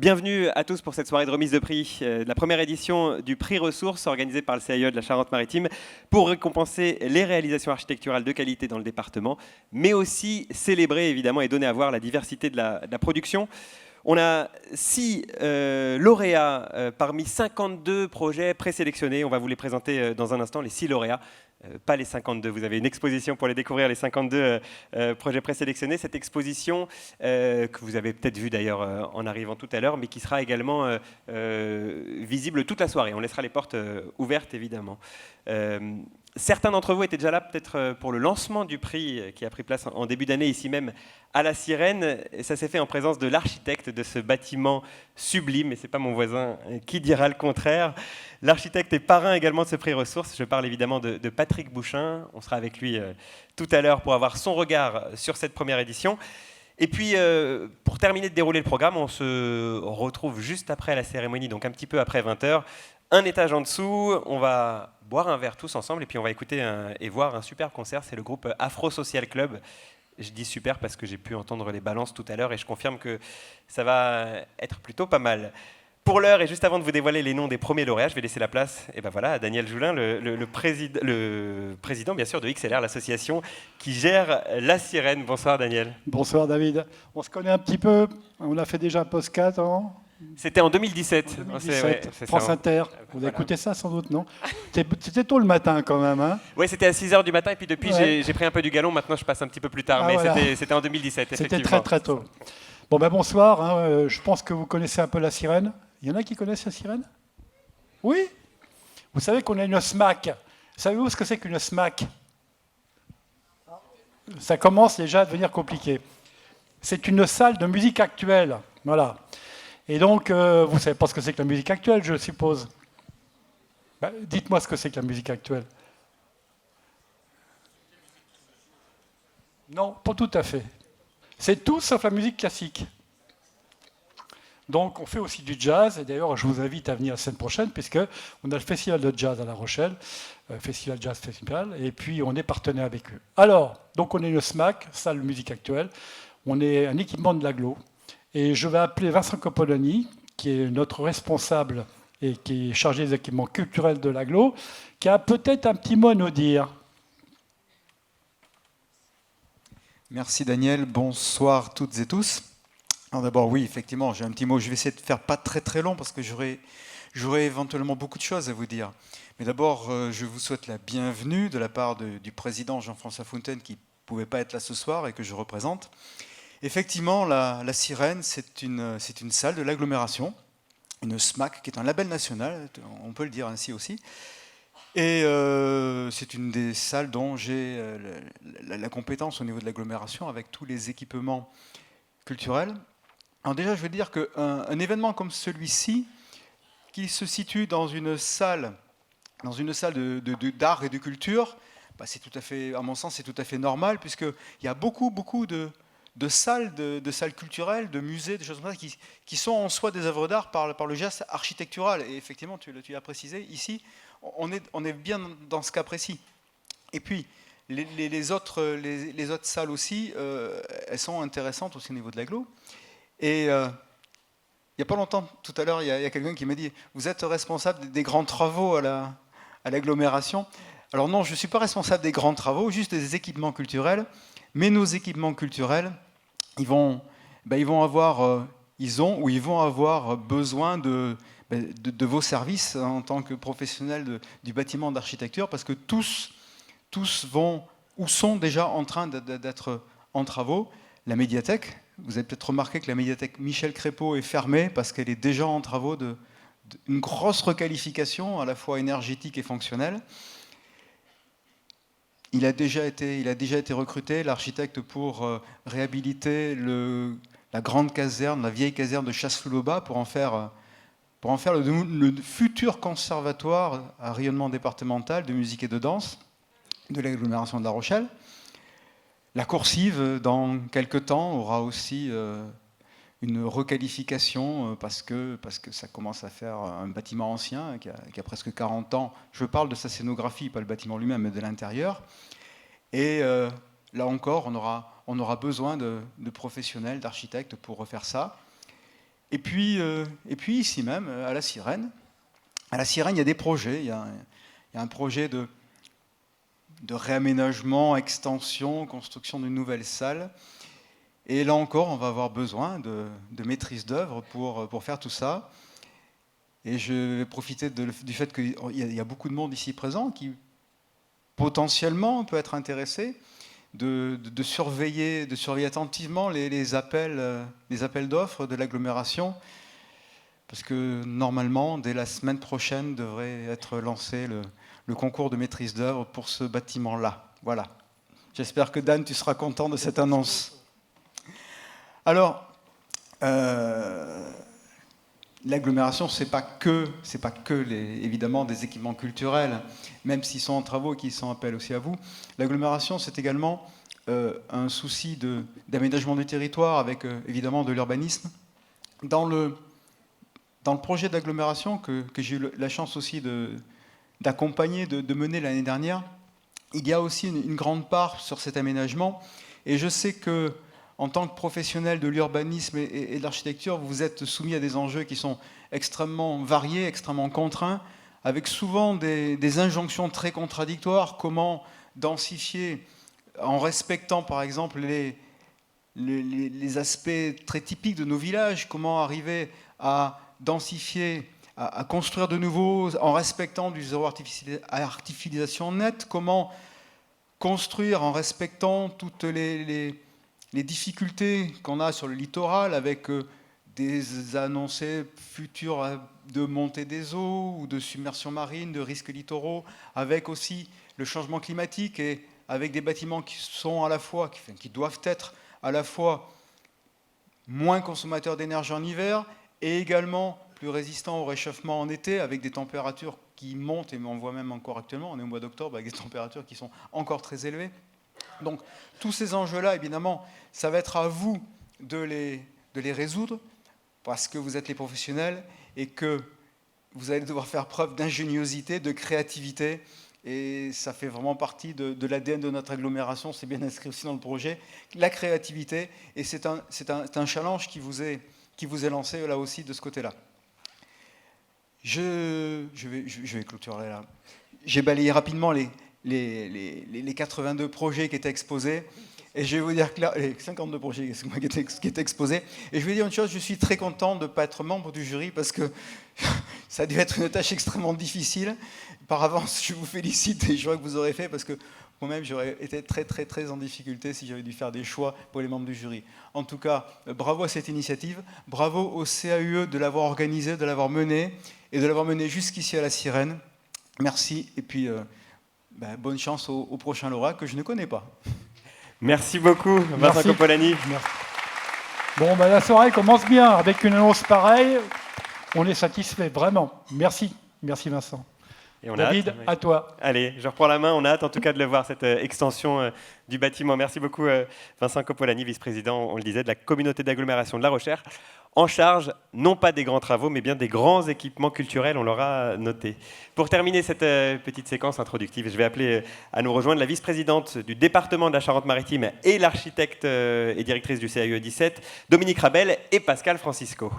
Bienvenue à tous pour cette soirée de remise de prix, la première édition du prix Ressources organisée par le CIE de la Charente-Maritime pour récompenser les réalisations architecturales de qualité dans le département, mais aussi célébrer évidemment et donner à voir la diversité de la production. On a 6 lauréats parmi 52 projets présélectionnés. On va vous les présenter dans un instant, les 6 lauréats. Pas les 52, vous avez une exposition pour les découvrir, les 52 projets présélectionnés. Cette exposition, que vous avez peut-être vue d'ailleurs en arrivant tout à l'heure, mais qui sera également visible toute la soirée. On laissera les portes ouvertes, évidemment. Certains d'entre vous étaient déjà là peut-être pour le lancement du prix qui a pris place en début d'année ici même à la Sirène. Et ça s'est fait en présence de l'architecte de ce bâtiment sublime, et ce n'est pas mon voisin qui dira le contraire. L'architecte est parrain également de ce prix Ressources. Je parle évidemment de Patrick Bouchin. On sera avec lui tout à l'heure pour avoir son regard sur cette première édition. Et puis, pour terminer de dérouler le programme, on se retrouve juste après la cérémonie, donc un petit peu après 20h. Un étage en dessous, on va boire un verre tous ensemble et puis on va écouter et voir un super concert. C'est le groupe Afro Social Club. Je dis super parce que j'ai pu entendre les balances tout à l'heure et je confirme que ça va être plutôt pas mal. Pour l'heure, et juste avant de vous dévoiler les noms des premiers lauréats, je vais laisser la place à Daniel Joulin, le président bien sûr de XLR, l'association qui gère la Sirène. Bonsoir Daniel. Bonsoir David. On se connaît un petit peu, on a fait déjà un podcast avant. C'était en 2017. En 2017, c'est France Inter. Vous avez écouté ça sans doute, non? C'était tôt le matin quand même. Hein? Oui, c'était à 6h du matin et puis depuis j'ai pris un peu du galon, maintenant je passe un petit peu plus tard, mais voilà. C'était en 2017 effectivement. C'était très très tôt. Bon ben bonsoir, hein. Je pense que vous connaissez un peu la Sirène. Il y en a qui connaissent la Sirène? Oui? Vous savez qu'on a une SMAC. Savez-vous ce que c'est qu'une SMAC? Ça commence déjà à devenir compliqué. C'est une salle de musique actuelle. Voilà. Et donc, vous ne savez pas ce que c'est que la musique actuelle, je suppose. Ben, dites-moi ce que c'est que la musique actuelle. Non, pas tout à fait. C'est tout sauf la musique classique. Donc, on fait aussi du jazz. Et d'ailleurs, je vous invite à venir la semaine prochaine, puisqu'on a le Festival de Jazz à La Rochelle, Festival Jazz Festival, et puis on est partenaire avec eux. Alors, donc on est une SMAC, salle de musique actuelle. On est un équipement de l'agglo. Et je vais appeler Vincent Copoloni, qui est notre responsable et qui est chargé des équipements culturels de l'agglo, qui a peut-être un petit mot à nous dire. Merci Daniel, bonsoir toutes et tous. Alors d'abord, oui, effectivement, j'ai un petit mot. Je vais essayer de faire pas très très long parce que j'aurai éventuellement beaucoup de choses à vous dire. Mais d'abord, je vous souhaite la bienvenue de la part du président Jean-François Fontaine qui ne pouvait pas être là ce soir et que je représente. Effectivement, la Sirène, c'est une salle de l'agglomération, une SMAC qui est un label national, on peut le dire ainsi aussi. Et c'est une des salles dont j'ai la compétence au niveau de l'agglomération avec tous les équipements culturels. Alors déjà, je veux dire qu'un événement comme celui-ci, qui se situe dans une salle d'art et de culture, bah c'est tout à fait, à mon sens, c'est tout à fait normal, puisqu'il y a beaucoup de salles culturelles, de musées, des choses comme ça, qui sont en soi des œuvres d'art par le geste architectural. Et effectivement, tu l'as précisé, ici, on est bien dans ce cas précis. Et puis, les autres salles aussi, elles sont intéressantes aussi au niveau de l'agglo. Et il n'y a pas longtemps, tout à l'heure, il y a quelqu'un qui m'a dit « Vous êtes responsable des grands travaux à l'agglomération ?» Alors non, je ne suis pas responsable des grands travaux, juste des équipements culturels. Mais nos équipements culturels, ils vont avoir besoin de vos services en tant que professionnels du bâtiment d'architecture, parce que tous vont ou sont déjà en train d'être en travaux. La médiathèque, vous avez peut-être remarqué que la médiathèque Michel Crépeau est fermée parce qu'elle est déjà en travaux d'une grosse requalification, à la fois énergétique et fonctionnelle. Il a déjà été recruté, l'architecte, pour réhabiliter la grande caserne, la vieille caserne de Chasse-Flouloba, pour en faire le futur conservatoire à rayonnement départemental de musique et de danse de l'agglomération de La Rochelle. La Coursive, dans quelques temps, aura aussi une requalification parce que ça commence à faire un bâtiment ancien qui a presque 40 ans. Je parle de sa scénographie, pas le bâtiment lui-même, mais de l'intérieur. Et là encore, on aura besoin de professionnels, d'architectes pour refaire ça. Et puis ici même, à la Sirène. À la Sirène, il y a des projets. Il y a un projet de réaménagement, extension, construction d'une nouvelle salle. Et là encore, on va avoir besoin de maîtrise d'œuvre pour faire tout ça. Et je vais profiter du fait qu'il y a beaucoup de monde ici présent qui potentiellement peut être intéressé de surveiller attentivement les appels d'offres de l'agglomération, parce que normalement, dès la semaine prochaine, devrait être lancé le concours de maîtrise d'œuvre pour ce bâtiment-là. Voilà. J'espère que Dan, tu seras content de cette annonce. Alors, l'agglomération, c'est pas que évidemment des équipements culturels, même s'ils sont en travaux et qu'ils s'en appellent aussi à vous. L'agglomération, c'est également un souci d'aménagement du territoire avec évidemment de l'urbanisme. Dans le projet d'agglomération que j'ai eu la chance aussi d'accompagner, de mener l'année dernière, il y a aussi une grande part sur cet aménagement. Et je sais que en tant que professionnel de l'urbanisme et de l'architecture, vous êtes soumis à des enjeux qui sont extrêmement variés, extrêmement contraints, avec souvent des injonctions très contradictoires. Comment densifier en respectant, par exemple, les aspects très typiques de nos villages? Comment arriver à densifier, à construire de nouveau en respectant du zéro artificialisation nette? Comment construire en respectant toutes les difficultés qu'on a sur le littoral avec des annoncés futurs de montée des eaux ou de submersion marine, de risques littoraux, avec aussi le changement climatique et avec des bâtiments qui doivent être à la fois moins consommateurs d'énergie en hiver et également plus résistants au réchauffement en été, avec des températures qui montent, et on voit même encore actuellement, on est au mois d'octobre, avec des températures qui sont encore très élevées. Donc tous ces enjeux-là, évidemment, ça va être à vous de les résoudre, parce que vous êtes les professionnels et que vous allez devoir faire preuve d'ingéniosité, de créativité, et ça fait vraiment partie de l'ADN de notre agglomération, c'est bien inscrit aussi dans le projet, la créativité, et c'est un challenge qui vous est lancé là aussi de ce côté-là. Je vais clôturer là. J'ai balayé rapidement les 82 projets qui étaient exposés. Et je vais vous dire que là, les 52 projets qui étaient exposés. Et je vais dire une chose, je suis très content de ne pas être membre du jury parce que ça a dû être une tâche extrêmement difficile. Par avance, je vous félicite et je vois que vous aurez fait parce que moi-même, j'aurais été très, très, très en difficulté si j'avais dû faire des choix pour les membres du jury. En tout cas, bravo à cette initiative. Bravo au CAUE de l'avoir organisée, de l'avoir menée et de l'avoir menée jusqu'ici à la Sirène. Merci. Et puis, bonne chance au prochain lauréat que je ne connais pas. Merci beaucoup, Vincent Coppolani. Merci. Bon, la soirée commence bien. Avec une annonce pareille, on est satisfait, vraiment. Merci. Merci, Vincent. Et on David, a hâte, à toi. Allez, je reprends la main. On a hâte en tout cas de le voir, cette extension du bâtiment. Merci beaucoup, Vincent Coppolani, vice-président, on le disait, de la communauté d'agglomération de La Rochère, en charge, non pas des grands travaux, mais bien des grands équipements culturels, on l'aura noté. Pour terminer cette petite séquence introductive, je vais appeler à nous rejoindre la vice-présidente du département de la Charente-Maritime et l'architecte et directrice du CAUE 17, Dominique Rabel et Pascal Francisco.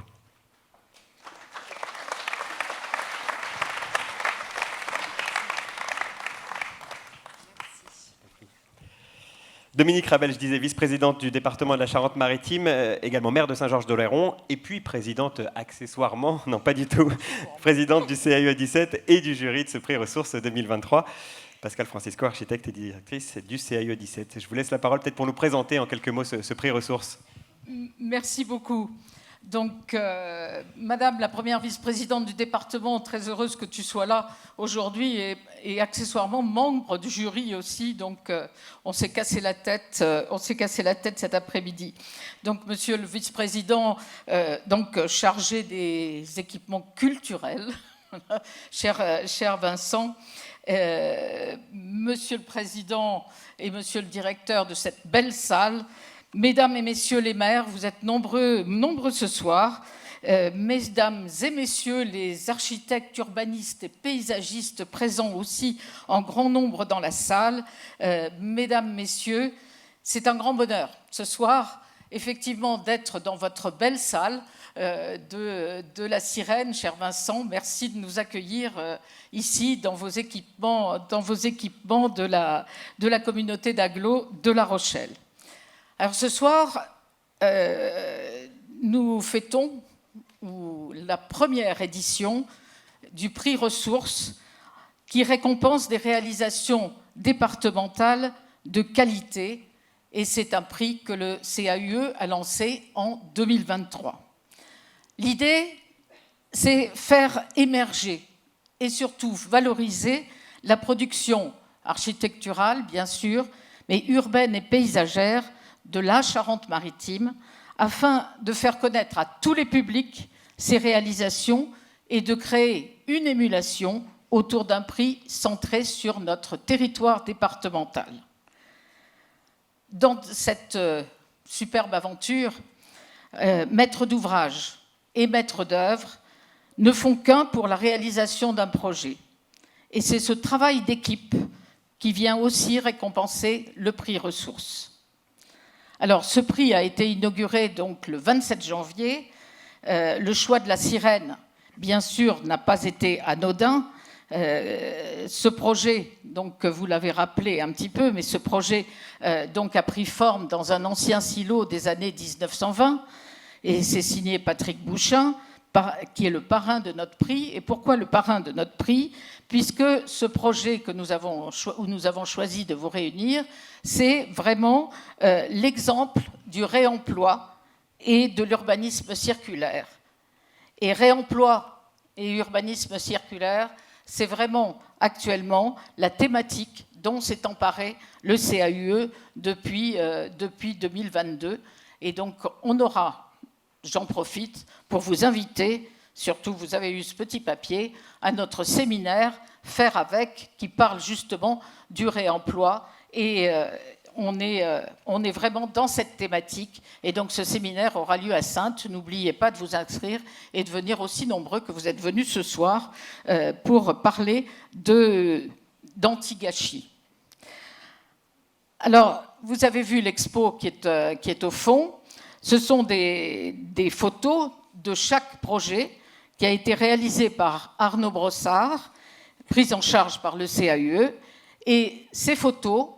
Dominique Rabel, je disais, vice-présidente du département de la Charente-Maritime, également maire de Saint-Georges-d'Oléron, et puis présidente accessoirement, non pas du tout, présidente du CAUE 17 et du jury de ce prix Ressources 2023. Pascal Francisco, architecte et directrice du CAUE 17. Je vous laisse la parole peut-être pour nous présenter en quelques mots ce prix Ressources. Merci beaucoup. Donc, Madame la première vice-présidente du département, très heureuse que tu sois là aujourd'hui et accessoirement membre du jury aussi. Donc, on s'est cassé la tête cet après-midi. Donc, Monsieur le vice-président, chargé des équipements culturels, cher Vincent, Monsieur le président et Monsieur le directeur de cette belle salle. Mesdames et messieurs les maires, vous êtes nombreux ce soir. Mesdames et messieurs les architectes, urbanistes et paysagistes présents aussi en grand nombre dans la salle. Mesdames, messieurs, c'est un grand bonheur ce soir, effectivement, d'être dans votre belle salle de la Sirène. Cher Vincent, merci de nous accueillir ici dans vos équipements de la communauté d'agglo de La Rochelle. Alors ce soir, nous fêtons la première édition du prix Ressources qui récompense des réalisations départementales de qualité, et c'est un prix que le CAUE a lancé en 2023. L'idée, c'est faire émerger et surtout valoriser la production architecturale, bien sûr, mais urbaine et paysagère de la Charente-Maritime, afin de faire connaître à tous les publics ces réalisations et de créer une émulation autour d'un prix centré sur notre territoire départemental. Dans cette superbe aventure, maître d'ouvrage et maître d'œuvre ne font qu'un pour la réalisation d'un projet. Et c'est ce travail d'équipe qui vient aussi récompenser le prix Ressources. Alors, ce prix a été inauguré donc le 27 janvier. Le choix de la Sirène, bien sûr, n'a pas été anodin. Ce projet, donc vous l'avez rappelé un petit peu, mais ce projet donc a pris forme dans un ancien silo des années 1920, et c'est signé Patrick Bouchin, qui est le parrain de notre prix. Et pourquoi le parrain de notre prix? Puisque ce projet où nous avons choisi de vous réunir, c'est vraiment l'exemple du réemploi et de l'urbanisme circulaire. Et réemploi et urbanisme circulaire, c'est vraiment actuellement la thématique dont s'est emparé le CAUE depuis 2022. Et donc, on aura, j'en profite, pour vous inviter, surtout vous avez eu ce petit papier, à notre séminaire Faire avec, qui parle justement du réemploi. Et on est vraiment dans cette thématique. Et donc, ce séminaire aura lieu à Saintes. N'oubliez pas de vous inscrire et de venir aussi nombreux que vous êtes venus ce soir pour parler d'anti-gâchis. Alors, vous avez vu l'expo qui est au fond. Ce sont des photos de chaque projet qui a été réalisé par Arnaud Brossard, prise en charge par le CAUE. Et ces photos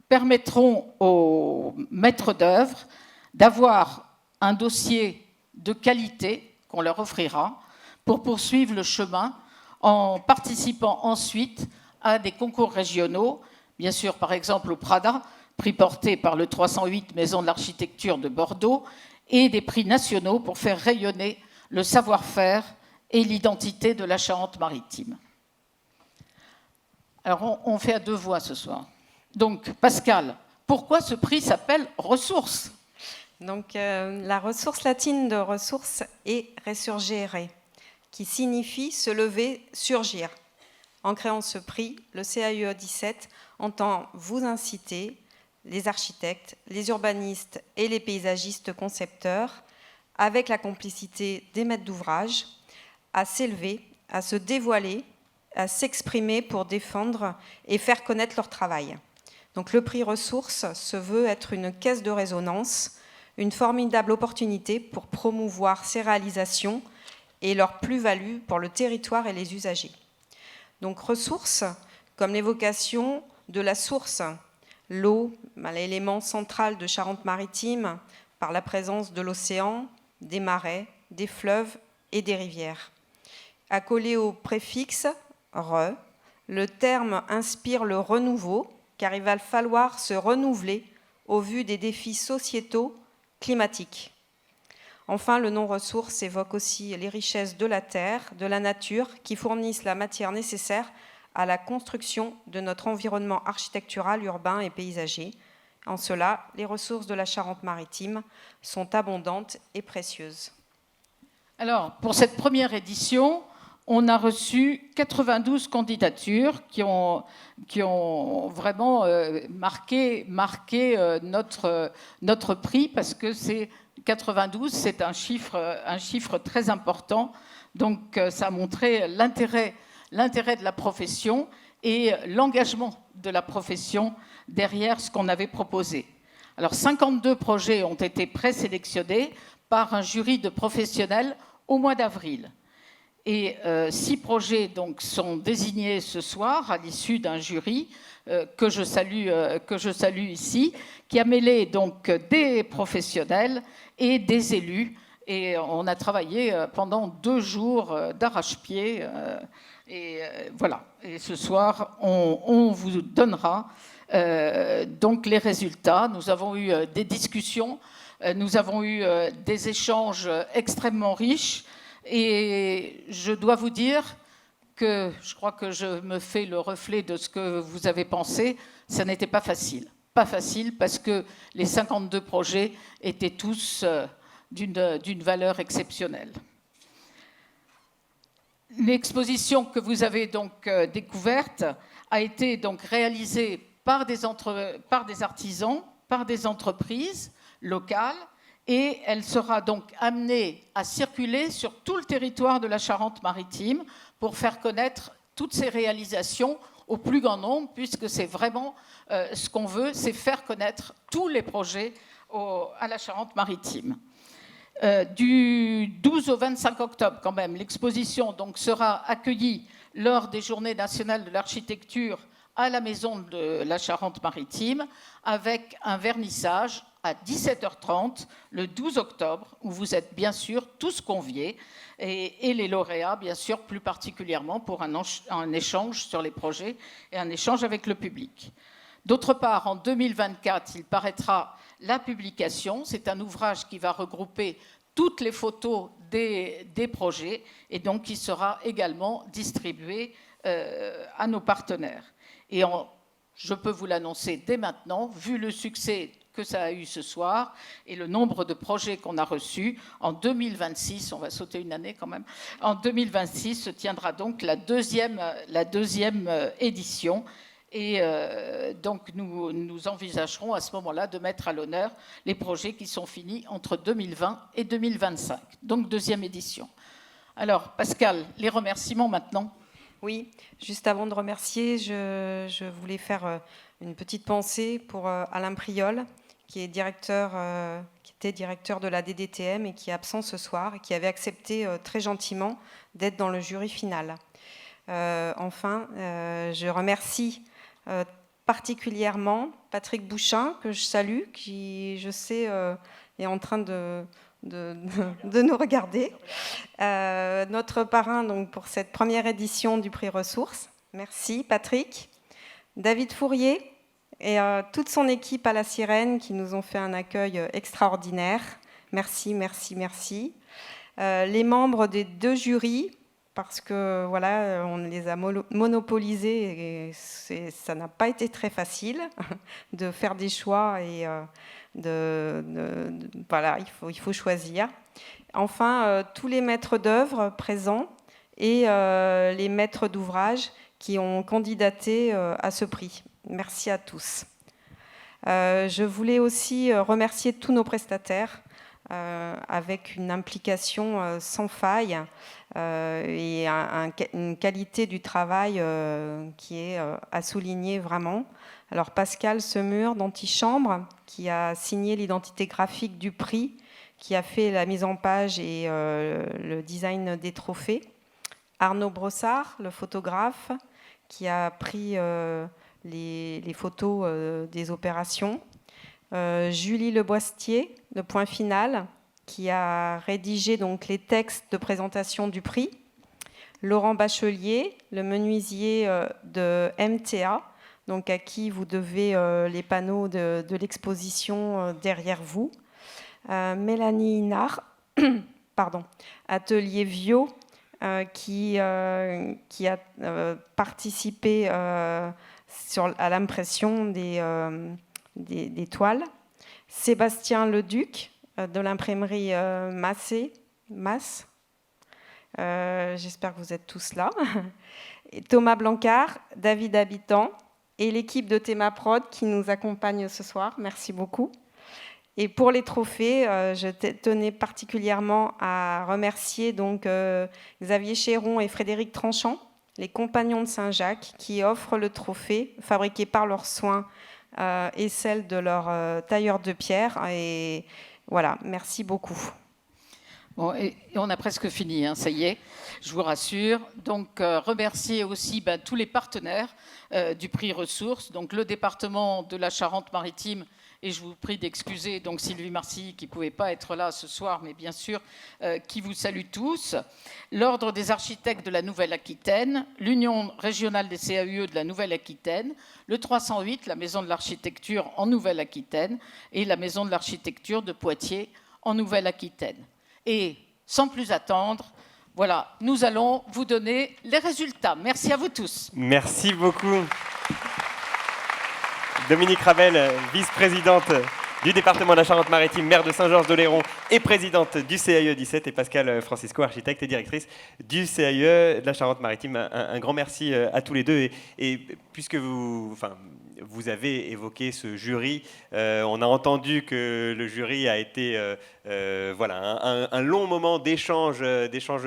permettront aux maîtres d'œuvre d'avoir un dossier de qualité qu'on leur offrira pour poursuivre le chemin en participant ensuite à des concours régionaux, bien sûr par exemple au Prada, prix porté par le 308 Maison de l'Architecture de Bordeaux, et des prix nationaux pour faire rayonner le savoir-faire et l'identité de la Charente-Maritime. Alors on fait à deux voix ce soir. Donc, Pascal, pourquoi ce prix s'appelle Ressources? Donc, la ressource latine de ressources est resurgere, qui signifie se lever, surgir. En créant ce prix, le CAUE 17 entend vous inciter, les architectes, les urbanistes et les paysagistes concepteurs, avec la complicité des maîtres d'ouvrage, à s'élever, à se dévoiler, à s'exprimer pour défendre et faire connaître leur travail. Donc le prix Ressources se veut être une caisse de résonance, une formidable opportunité pour promouvoir ces réalisations et leur plus-value pour le territoire et les usagers. Donc ressources, comme l'évocation de la source, l'eau, l'élément central de Charente-Maritime, par la présence de l'océan, des marais, des fleuves et des rivières. Accolé au préfixe « re », le terme inspire le renouveau, car il va falloir se renouveler au vu des défis sociétaux climatiques. Enfin, le nom ressources évoque aussi les richesses de la terre, de la nature, qui fournissent la matière nécessaire à la construction de notre environnement architectural, urbain et paysager. En cela, les ressources de la Charente-Maritime sont abondantes et précieuses. Alors, pour cette première édition, on a reçu 92 candidatures qui ont vraiment marqué notre prix, parce que 92, c'est un chiffre très important. Donc, ça a montré l'intérêt de la profession et l'engagement de la profession derrière ce qu'on avait proposé. Alors, 52 projets ont été présélectionnés par un jury de professionnels au mois d'avril. Et 6 projets donc, sont désignés ce soir à l'issue d'un jury que je salue ici, qui a mêlé donc des professionnels et des élus. Et on a travaillé pendant 2 jours d'arrache-pied. Voilà. Et ce soir, on vous donnera donc les résultats. Nous avons eu des discussions, nous avons eu des échanges extrêmement riches. Et je dois vous dire que je crois que je me fais le reflet de ce que vous avez pensé. Ça n'était pas facile. Pas facile parce que les 52 projets étaient tous d'une valeur exceptionnelle. L'exposition que vous avez donc découverte a été donc réalisée par des artisans, par des entreprises locales, et elle sera donc amenée à circuler sur tout le territoire de la Charente-Maritime pour faire connaître toutes ces réalisations au plus grand nombre, puisque c'est vraiment ce qu'on veut, c'est faire connaître tous les projets à la Charente-Maritime. Du 12 au 25 octobre, quand même, l'exposition donc sera accueillie lors des Journées nationales de l'architecture à la Maison de la Charente-Maritime, avec un vernissage à 17h30 le 12 octobre, où vous êtes bien sûr tous conviés, et les lauréats, bien sûr, plus particulièrement pour un échange sur les projets et un échange avec le public. D'autre part, en 2024, il paraîtra la publication. C'est un ouvrage qui va regrouper toutes les photos des projets et donc qui sera également distribué à nos partenaires. Et je peux vous l'annoncer dès maintenant, vu le succès que ça a eu ce soir et le nombre de projets qu'on a reçus, en 2026, on va sauter une année quand même, en 2026 se tiendra donc la deuxième édition. Et donc nous envisagerons à ce moment-là de mettre à l'honneur les projets qui sont finis entre 2020 et 2025. Donc deuxième édition. Alors Pascal, les remerciements maintenant. Oui, juste avant de remercier, je voulais faire une petite pensée pour Alain Priol, qui était directeur de la DDTM et qui est absent ce soir et qui avait accepté très gentiment d'être dans le jury final. Enfin, je remercie particulièrement Patrick Bouchin, que je salue, qui, je sais, est en train de nous regarder. Notre parrain donc, pour cette première édition du prix Ressources. Merci Patrick. David Fourier et toute son équipe à la Sirène qui nous ont fait un accueil extraordinaire. Merci, merci, merci. Les membres des 2 jurys, parce que voilà, on les a monopolisés et ça n'a pas été très facile de faire des choix et voilà, il faut choisir. Enfin, tous les maîtres d'œuvre présents et les maîtres d'ouvrage qui ont candidaté à ce prix. Merci à tous. Je voulais aussi remercier tous nos prestataires avec une implication sans faille et une qualité du travail qui est à souligner vraiment. Alors Pascal Semur d'Antichambre, qui a signé l'identité graphique du prix, qui a fait la mise en page et le design des trophées. Arnaud Brossard, le photographe, qui a pris les photos des opérations. Julie Leboistier, de Point Final, qui a rédigé donc les textes de présentation du prix. Laurent Bachelier, le menuisier de MTA, donc à qui vous devez les panneaux de l'exposition derrière vous. Mélanie Inard, Atelier Vio, qui a participé à l'impression des toiles. Sébastien Leduc, de l'imprimerie Masse. J'espère que vous êtes tous là. Et Thomas Blancard, David Habitant et l'équipe de Théma Prod qui nous accompagne ce soir. Merci beaucoup. Et pour les trophées, je tenais particulièrement à remercier donc, Xavier Chéron et Frédéric Tranchant, les compagnons de Saint-Jacques, qui offrent le trophée fabriqué par leurs soins et celle de leur tailleur de pierre. Et voilà, merci beaucoup. Bon, et on a presque fini, hein, ça y est, je vous rassure. Donc, remercier aussi tous les partenaires du prix Ressources, donc le département de la Charente-Maritime, et je vous prie d'excuser donc Sylvie Marcilly qui ne pouvait pas être là ce soir, mais bien sûr, qui vous salue tous, l'Ordre des architectes de la Nouvelle-Aquitaine, l'Union régionale des CAUE de la Nouvelle-Aquitaine, le 308, la Maison de l'Architecture en Nouvelle-Aquitaine, et la Maison de l'Architecture de Poitiers en Nouvelle-Aquitaine. Et sans plus attendre, voilà, nous allons vous donner les résultats. Merci à vous tous. Merci beaucoup. Dominique Rabel, vice-présidente du département de la Charente-Maritime, maire de Saint-Georges-d'Oléron et présidente du CAE 17, et Pascal Francisco, architecte et directrice du CAE de la Charente-Maritime. Un grand merci à tous les deux. Et puisque vous avez évoqué ce jury, on a entendu que le jury a été un long moment d'échange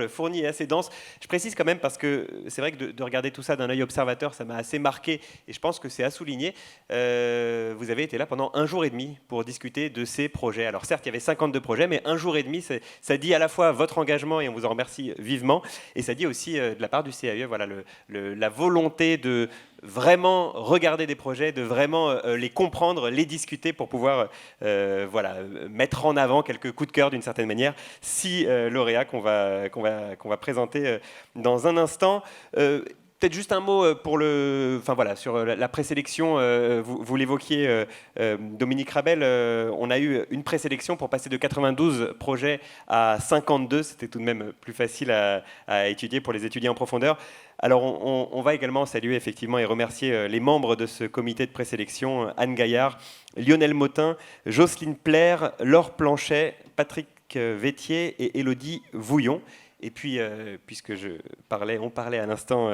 fourni et assez dense. Je précise quand même parce que c'est vrai que de regarder tout ça d'un œil observateur, ça m'a assez marqué et je pense que c'est à souligner. Vous avez été là pendant 1 jour et demi pour discuter de ces projets. Alors certes, il y avait 52 projets, mais 1 jour et demi, ça dit à la fois votre engagement, et on vous en remercie vivement, et ça dit aussi de la part du CAE, voilà, la volonté de vraiment regarder des projets, de vraiment les comprendre, les discuter pour pouvoir mettre en avant quelques coups de cœur d'une certaine manière, 6 lauréats qu'on va présenter dans un instant. Peut-être juste un mot sur la présélection. Vous l'évoquiez, Dominique Rabel. On a eu une présélection pour passer de 92 projets à 52. C'était tout de même plus facile à étudier pour les étudier en profondeur. Alors, on va également saluer effectivement et remercier les membres de ce comité de présélection, Anne Gaillard, Lionel Motin, Jocelyne Plaire, Laure Planchet, Patrick Vétier et Élodie Vouillon. Et puis, puisque on parlait à l'instant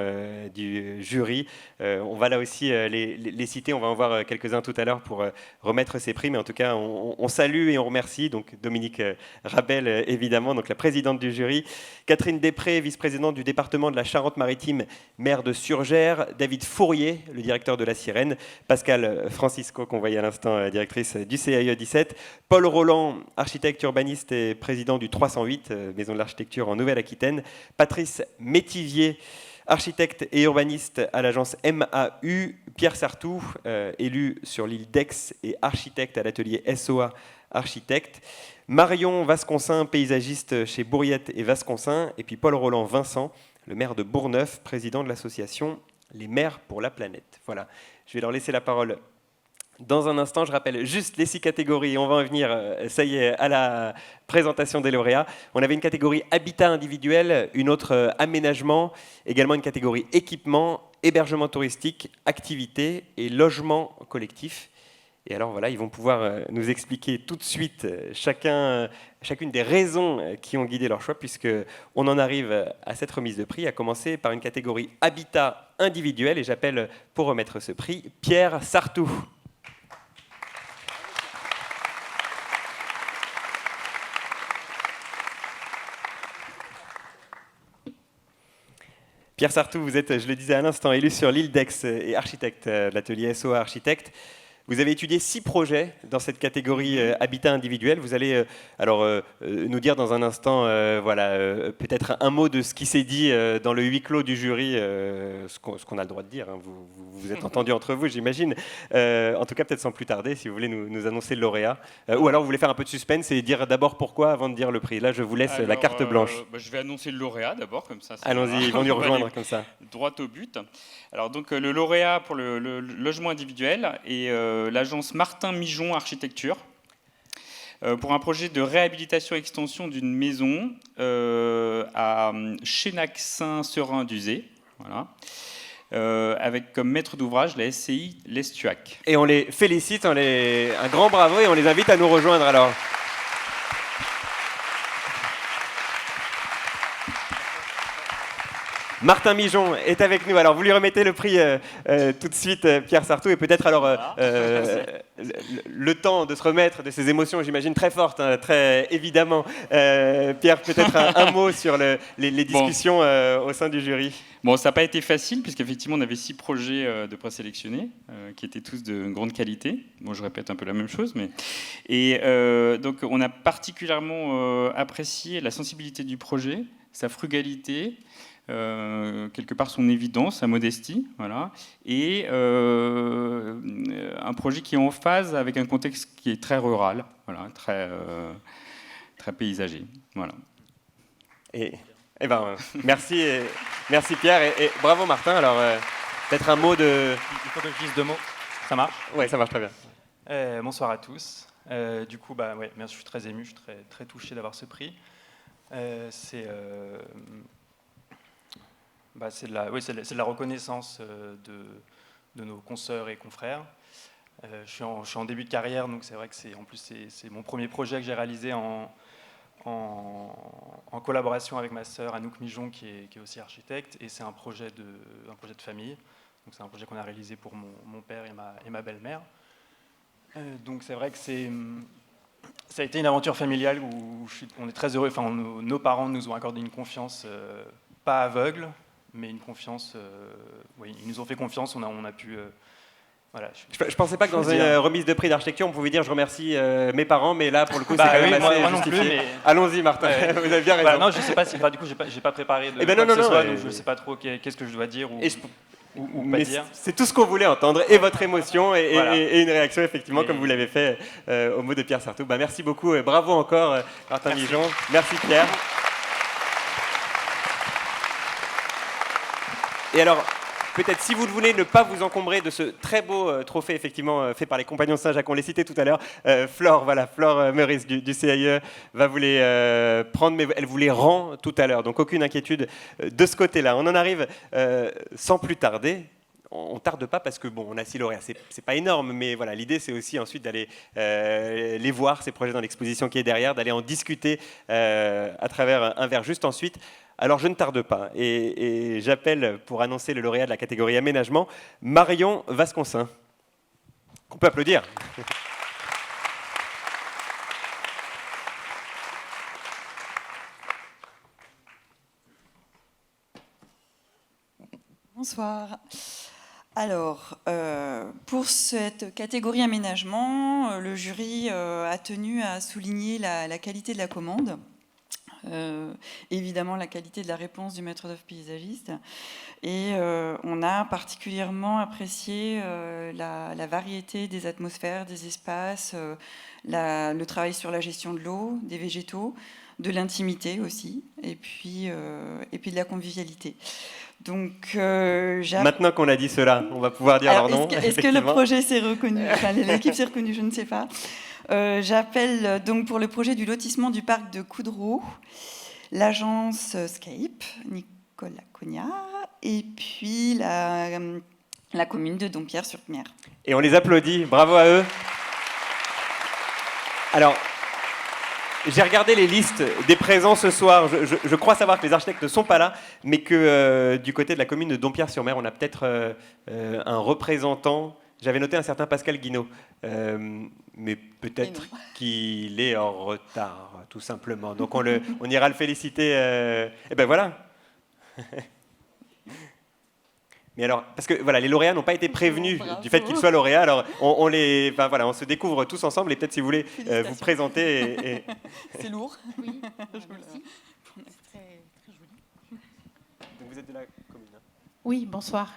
du jury, on va là aussi les citer. On va en voir quelques-uns tout à l'heure pour remettre ces prix. Mais en tout cas, on salue et on remercie donc Dominique Rabel, évidemment, donc la présidente du jury, Catherine Després, vice-présidente du département de la Charente-Maritime, maire de Surgères, David Fourier, le directeur de la Sirène, Pascal Francisco, qu'on voyait à l'instant, directrice du CAE 17, Paul Roland, architecte urbaniste et président du 308, Maison de l'Architecture en Nouvelle-Aquitaine, Patrice Métivier, architecte et urbaniste à l'agence MAU, Pierre Sartou, élu sur l'île d'Aix et architecte à l'atelier SOA Architecte, Marion Vasconcin, paysagiste chez Bourriette et Vasconcin, et puis Paul Roland Vincent, le maire de Bourgneuf, président de l'association Les Maires pour la Planète. Voilà, je vais leur laisser la parole dans un instant. Je rappelle juste les 6 catégories. On va en venir, ça y est, à la présentation des lauréats. On avait une catégorie habitat individuel, une autre aménagement, également une catégorie équipement, hébergement touristique, activités et logement collectif. Et alors voilà, ils vont pouvoir nous expliquer tout de suite chacune des raisons qui ont guidé leur choix, puisqu'on en arrive à cette remise de prix, à commencer par une catégorie habitat individuel. Et j'appelle pour remettre ce prix Pierre Sartou. Pierre Sartou, vous êtes, je le disais à l'instant, élu sur l'île d'Aix et architecte de l'atelier SOA Architecte. Vous avez étudié 6 projets dans cette catégorie habitat individuel. Vous allez nous dire dans un instant peut-être un mot de ce qui s'est dit dans le huis clos du jury, ce qu'on a le droit de dire. Hein. Vous êtes entendus entre vous, j'imagine. En tout cas, peut-être sans plus tarder, si vous voulez nous annoncer le lauréat. Ou alors vous voulez faire un peu de suspense et dire d'abord pourquoi avant de dire le prix. Là, je vous laisse la carte blanche. Je vais annoncer le lauréat d'abord, comme ça. Allons-y, ils vont nous rejoindre comme ça. Droit au but. Alors donc le lauréat pour le logement individuel est l'agence Martin Mijon Architecture pour un projet de réhabilitation et extension d'une maison à Chénac-Saint-Seurin-d'Uzé, voilà, avec comme maître d'ouvrage la SCI L'Estuac. Et on les félicite, un grand bravo, et on les invite à nous rejoindre alors. Martin Mijon est avec nous. Alors, vous lui remettez le prix tout de suite, Pierre Sartou, et peut-être alors le temps de se remettre de ces émotions, j'imagine, très fortes, hein, très évidemment. Pierre, peut-être un mot sur les discussions au sein du jury. Bon, ça n'a pas été facile, puisqu'effectivement, on avait 6 projets de présélectionnés, qui étaient tous de grande qualité. Bon, je répète un peu la même chose, mais... Et donc, on a particulièrement apprécié la sensibilité du projet, sa frugalité, quelque part son évidence, sa modestie, voilà, et un projet qui est en phase avec un contexte qui est très rural, voilà, très paysager, voilà. Merci Pierre et bravo Martin. Alors peut-être un mot de... Il faut que je dise 2 mots, ça marche? Oui, ça marche très bien. Bonsoir à tous. Du coup, ouais, je suis très ému, je suis très touché d'avoir ce prix. C'est de la reconnaissance de nos consoeurs et confrères. Je suis en début de carrière, donc c'est vrai que c'est mon premier projet que j'ai réalisé en collaboration avec ma sœur Anouk Mijon, qui est aussi architecte, et c'est un projet de famille. Donc c'est un projet qu'on a réalisé pour mon père et ma belle-mère. Donc c'est vrai que ça a été une aventure familiale où on est très heureux. Enfin, nos parents nous ont accordé une confiance pas aveugle, mais une confiance. Oui, ils nous ont fait confiance. On a pu. Voilà. Je pensais pas que dans une remise de prix d'architecture, on pouvait dire je remercie mes parents, mais là pour le coup c'est quand même assez moi non justifié. plus, mais... Allons-y Martin, vous avez bien raison. Non, je sais pas si. Du coup, j'ai pas préparé de non, ce soit, donc je sais pas trop qu'est-ce que je dois dire ou pas dire. C'est tout ce qu'on voulait entendre, et votre émotion et une réaction effectivement comme vous l'avez fait au mot de Pierre Sartou. Merci beaucoup et bravo encore Martin Mijon. Merci Pierre. Et alors, peut-être si vous le voulez, ne pas vous encombrer de ce très beau trophée effectivement fait par les Compagnons de Saint-Jacques, on les citait tout à l'heure. Flore Meurice du CIE va vous les prendre, mais elle vous les rend tout à l'heure. Donc aucune inquiétude de ce côté-là. On en arrive sans plus tarder. On tarde pas parce que on a 6 lauréats, c'est pas énorme, mais voilà, l'idée c'est aussi ensuite d'aller les voir, ces projets dans l'exposition qui est derrière, d'aller en discuter à travers un verre juste ensuite. Alors je ne tarde pas et j'appelle pour annoncer le lauréat de la catégorie aménagement, Marion Vasconcin. Qu'on peut applaudir. Bonsoir. Alors, pour cette catégorie aménagement, le jury a tenu à souligner la qualité de la commande. Évidemment la qualité de la réponse du maître d'œuvre paysagiste, et on a particulièrement apprécié la variété des atmosphères, des espaces, le travail sur la gestion de l'eau, des végétaux, de l'intimité aussi, et puis de la convivialité. Donc, maintenant qu'on a dit cela, on va pouvoir dire leur nom. Est-ce que le projet s'est reconnu, enfin, l'équipe s'est reconnue, je ne sais pas. J'appelle donc pour le projet du lotissement du parc de Coudreau l'agence Scape, Nicolas Cognard, et puis la commune de Dompierre-sur-Mer. Et on les applaudit, bravo à eux. Alors, j'ai regardé les listes des présents ce soir. Je crois savoir que les architectes ne sont pas là, mais que du côté de la commune de Dompierre-sur-Mer, on a peut-être un représentant. J'avais noté un certain Pascal Guinaud, mais peut-être qu'il est en retard, tout simplement. Donc on ira le féliciter. Et ben voilà. Mais alors, parce que voilà, les lauréats n'ont pas été prévenus du fait qu'ils soient lauréats. Alors on se découvre tous ensemble et peut-être si vous voulez vous présenter. C'est lourd. Oui, merci. C'est très joli. Donc vous êtes de la commune. Oui, bonsoir.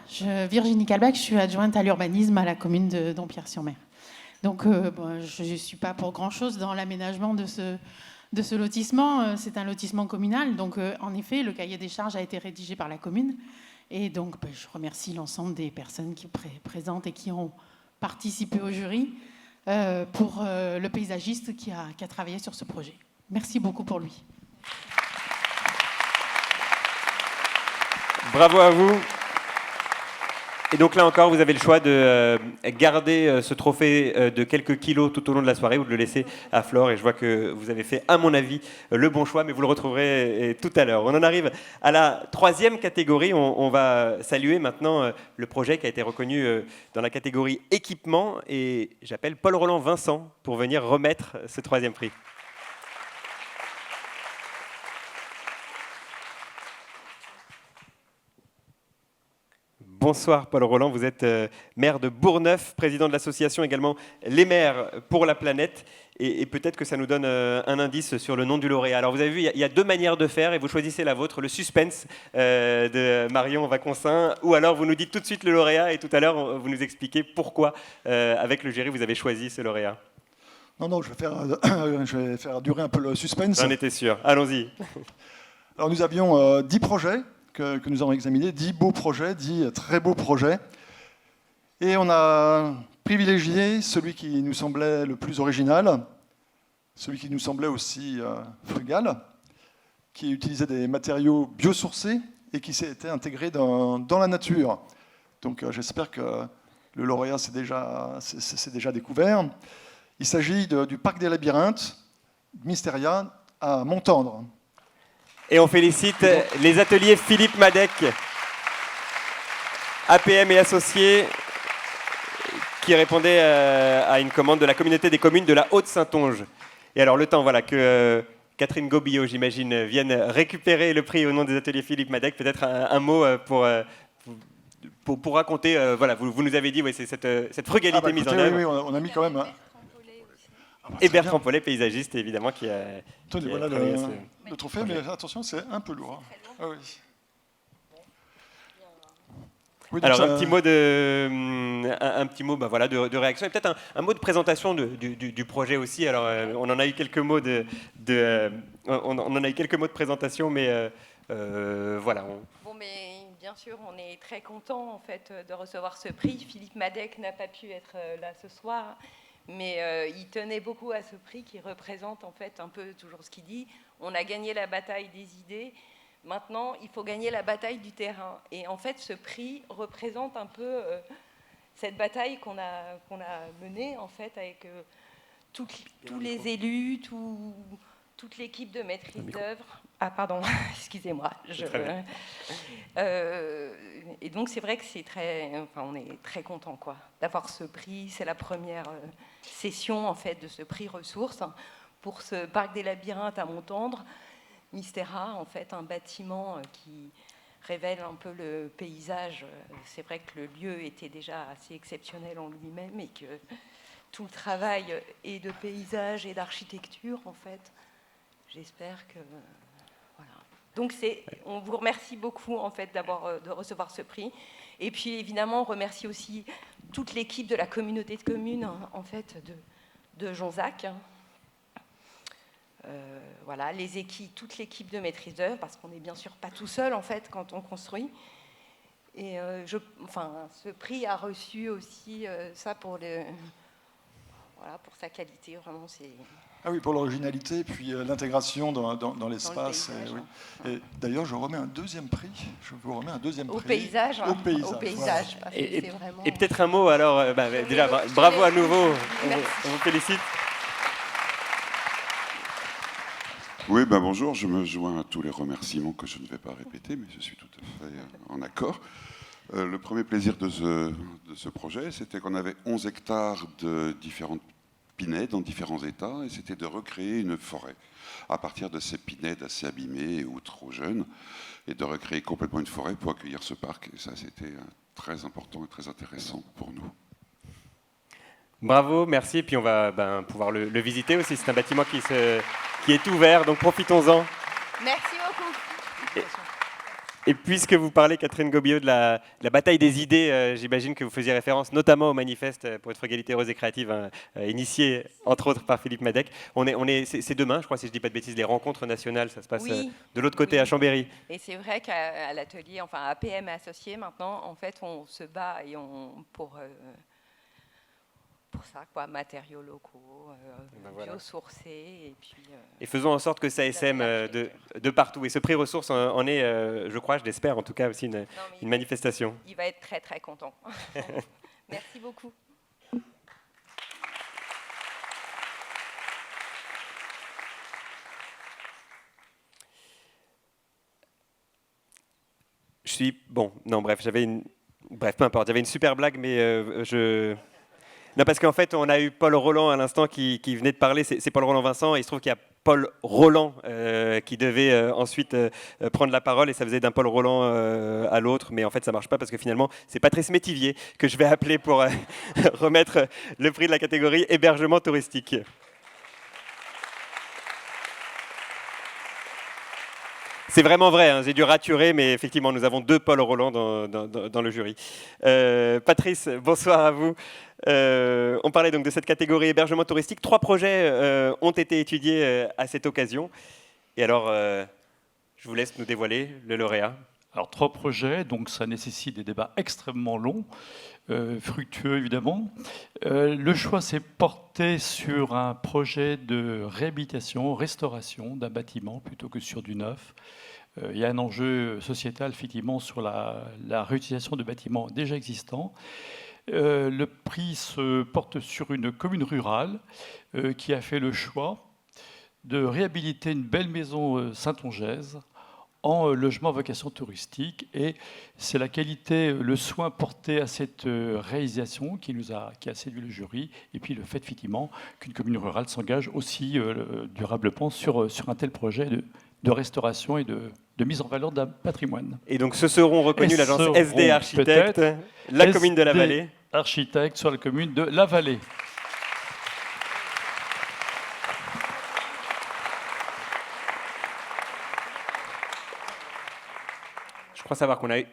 Virginie Calbac, je suis adjointe à l'urbanisme à la commune de Dompierre-sur-Mer. Donc, je ne suis pas pour grand-chose dans l'aménagement de ce lotissement. C'est un lotissement communal. Donc, en effet, le cahier des charges a été rédigé par la commune. Et donc, je remercie l'ensemble des personnes qui présentes et qui ont participé au jury pour le paysagiste qui a travaillé sur ce projet. Merci beaucoup pour lui. Bravo à vous. Et donc là encore, vous avez le choix de garder ce trophée de quelques kilos tout au long de la soirée ou de le laisser à Flore. Et je vois que vous avez fait, à mon avis, le bon choix, mais vous le retrouverez tout à l'heure. On en arrive à la troisième catégorie. On va saluer maintenant le projet qui a été reconnu dans la catégorie équipement. Et j'appelle Paul Roland Vincent pour venir remettre ce troisième prix. Bonsoir Paul Roland, vous êtes maire de Bourgneuf, président de l'association également Les Maires pour la Planète. Et peut-être que ça nous donne un indice sur le nom du lauréat. Alors vous avez vu, il y a deux manières de faire et vous choisissez la vôtre, le suspense de Marion Vaconssin, ou alors vous nous dites tout de suite le lauréat et tout à l'heure vous nous expliquez pourquoi, avec le jury, vous avez choisi ce lauréat. Non, je vais faire durer un peu le suspense. J'en étais sûr, allons-y. Alors nous avions 10 projets que nous avons examinés, 10 beaux projets, 10 très beaux projets. Et on a privilégié celui qui nous semblait le plus original, celui qui nous semblait aussi frugal, qui utilisait des matériaux biosourcés et qui s'est été intégré dans la nature. Donc j'espère que le lauréat c'est déjà découvert. Il s'agit du Parc des Labyrinthes, Mysteria, à Montendre. Et on félicite les ateliers Philippe Madec, APM et associés, qui répondaient à une commande de la communauté des communes de la Haute-Saintonge. Et alors le temps, voilà, que Catherine Gobillot, j'imagine, vienne récupérer le prix au nom des ateliers Philippe Madec. Peut-être un mot pour raconter, voilà, vous nous avez dit, ouais, c'est cette frugalité mise en œuvre. Oui, on a mis quand même... Et Bertrand Paulet, paysagiste, évidemment, qui a... Tenez, voilà le trophée, mais attention, c'est un peu lourd. Ah, oui. Oui, alors un petit mot voilà, de réaction et peut-être un mot de présentation du projet aussi. Alors on en a eu quelques mots on en a eu quelques mots de présentation, mais voilà. Bon, mais bien sûr, on est très content en fait de recevoir ce prix. Philippe Madec n'a pas pu être là ce soir, mais il tenait beaucoup à ce prix qui représente en fait un peu toujours ce qu'il dit. On a gagné la bataille des idées. Maintenant, il faut gagner la bataille du terrain. Et en fait, ce prix représente un peu cette bataille qu'on a menée en fait avec tous les élus, toute l'équipe de maîtrise d'œuvre. Ah pardon, excusez-moi. Et donc c'est vrai que on est très content quoi d'avoir ce prix. C'est la première session en fait de ce prix ressources pour ce parc des Labyrinthes à Montendre. Mystera, en fait, un bâtiment qui révèle un peu le paysage. C'est vrai que le lieu était déjà assez exceptionnel en lui-même et que tout le travail est de paysage et d'architecture, en fait. J'espère que... Voilà. Donc, on vous remercie beaucoup, en fait, de recevoir ce prix. Et puis, évidemment, on remercie aussi toute l'équipe de la communauté de communes, en fait, de Jonzac. Voilà, toute l'équipe de maîtrise d'œuvre, parce qu'on n'est bien sûr pas tout seul en fait quand on construit. Et ce prix a reçu aussi ça pour sa qualité, vraiment c'est. Ah oui, pour l'originalité, puis l'intégration dans l'espace. Et d'ailleurs, je remets un deuxième prix. Je vous remets un deuxième prix. Au paysage. Au paysage. Voilà. Parce que et vraiment... peut-être un mot alors. Déjà, bravo à nouveau. On vous félicite. Oui, bonjour, je me joins à tous les remerciements que je ne vais pas répéter, mais je suis tout à fait en accord. Le premier plaisir de ce projet, c'était qu'on avait 11 hectares de différentes pinèdes dans différents états, et c'était de recréer une forêt à partir de ces pinèdes assez abîmées ou trop jeunes, et de recréer complètement une forêt pour accueillir ce parc. Et ça, c'était très important et très intéressant pour nous. Bravo, merci. Et puis on va pouvoir le visiter aussi. C'est un bâtiment qui est ouvert, donc profitons-en. Merci beaucoup. Et puisque vous parlez, Catherine Gobillot, de la bataille des idées, j'imagine que vous faisiez référence notamment au manifeste pour une frugalité heureuse et créative, initié entre autres par Philippe Madec. C'est demain, je crois, si je ne dis pas de bêtises, les rencontres nationales, ça se passe de l'autre côté, à Chambéry. Et c'est vrai qu'à l'atelier, enfin à APM associé maintenant, en fait, on se bat et pour pour ça, quoi, matériaux locaux, Voilà. biosourcés, et puis... Et faisons en sorte que ça essaime de partout. Et ce prix ressources en est, je crois, je l'espère en tout cas, aussi une manifestation. Il va être très très content. Merci beaucoup. Bref, peu importe. J'avais une super blague, mais non, parce qu'en fait, on a eu Paul Roland à l'instant qui venait de parler. C'est Paul Roland Vincent, et il se trouve qu'il y a Paul Roland qui devait ensuite prendre la parole, et ça faisait d'un Paul Roland à l'autre, mais en fait ça marche pas parce que finalement c'est Patrice Métivier que je vais appeler pour remettre le prix de la catégorie hébergement touristique. C'est vraiment vrai, hein, j'ai dû raturer, mais effectivement, nous avons 2 Paul Roland dans le jury. Patrice, bonsoir à vous. On parlait donc de cette catégorie hébergement touristique. 3 projets ont été étudiés à cette occasion. Et alors, je vous laisse nous dévoiler le lauréat. Alors 3 projets, donc ça nécessite des débats extrêmement longs, fructueux évidemment. Le choix s'est porté sur un projet de réhabilitation, restauration d'un bâtiment plutôt que sur du neuf. Il y a un enjeu sociétal effectivement sur la réutilisation de bâtiments déjà existants. Le prix se porte sur une commune rurale qui a fait le choix de réhabiliter une belle maison saintongeaise en logement à vocation touristique, et c'est la qualité, le soin porté à cette réalisation qui a séduit le jury, et puis le fait effectivement qu'une commune rurale s'engage aussi durablement sur un tel projet de restauration et de mise en valeur d'un patrimoine. Et donc ce seront reconnus l'agence SD Architecte, la commune de la Vallée. Architecte sur la commune de la Vallée. Je crois savoir qu'on a eu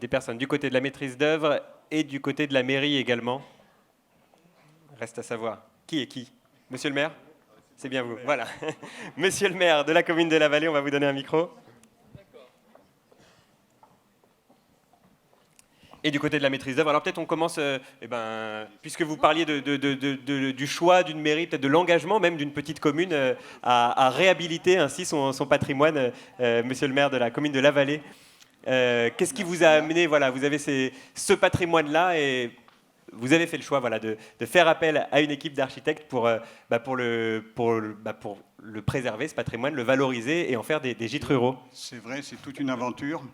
des personnes du côté de la maîtrise d'œuvre et du côté de la mairie également. Reste à savoir qui est qui. Monsieur le maire ? C'est bien vous. Voilà. Monsieur le maire de la commune de la Vallée, on va vous donner un micro. Et du côté de la maîtrise d'œuvre, alors peut-être on commence, puisque vous parliez du choix d'une mairie, peut-être de l'engagement même d'une petite commune à réhabiliter ainsi son patrimoine, monsieur le maire de la commune de la Vallée. Qu'est-ce qui vous a amené, vous avez ce patrimoine-là et vous avez fait le choix de faire appel à une équipe d'architectes pour le préserver, ce patrimoine, le valoriser et en faire des gîtes ruraux. C'est vrai, c'est toute une aventure.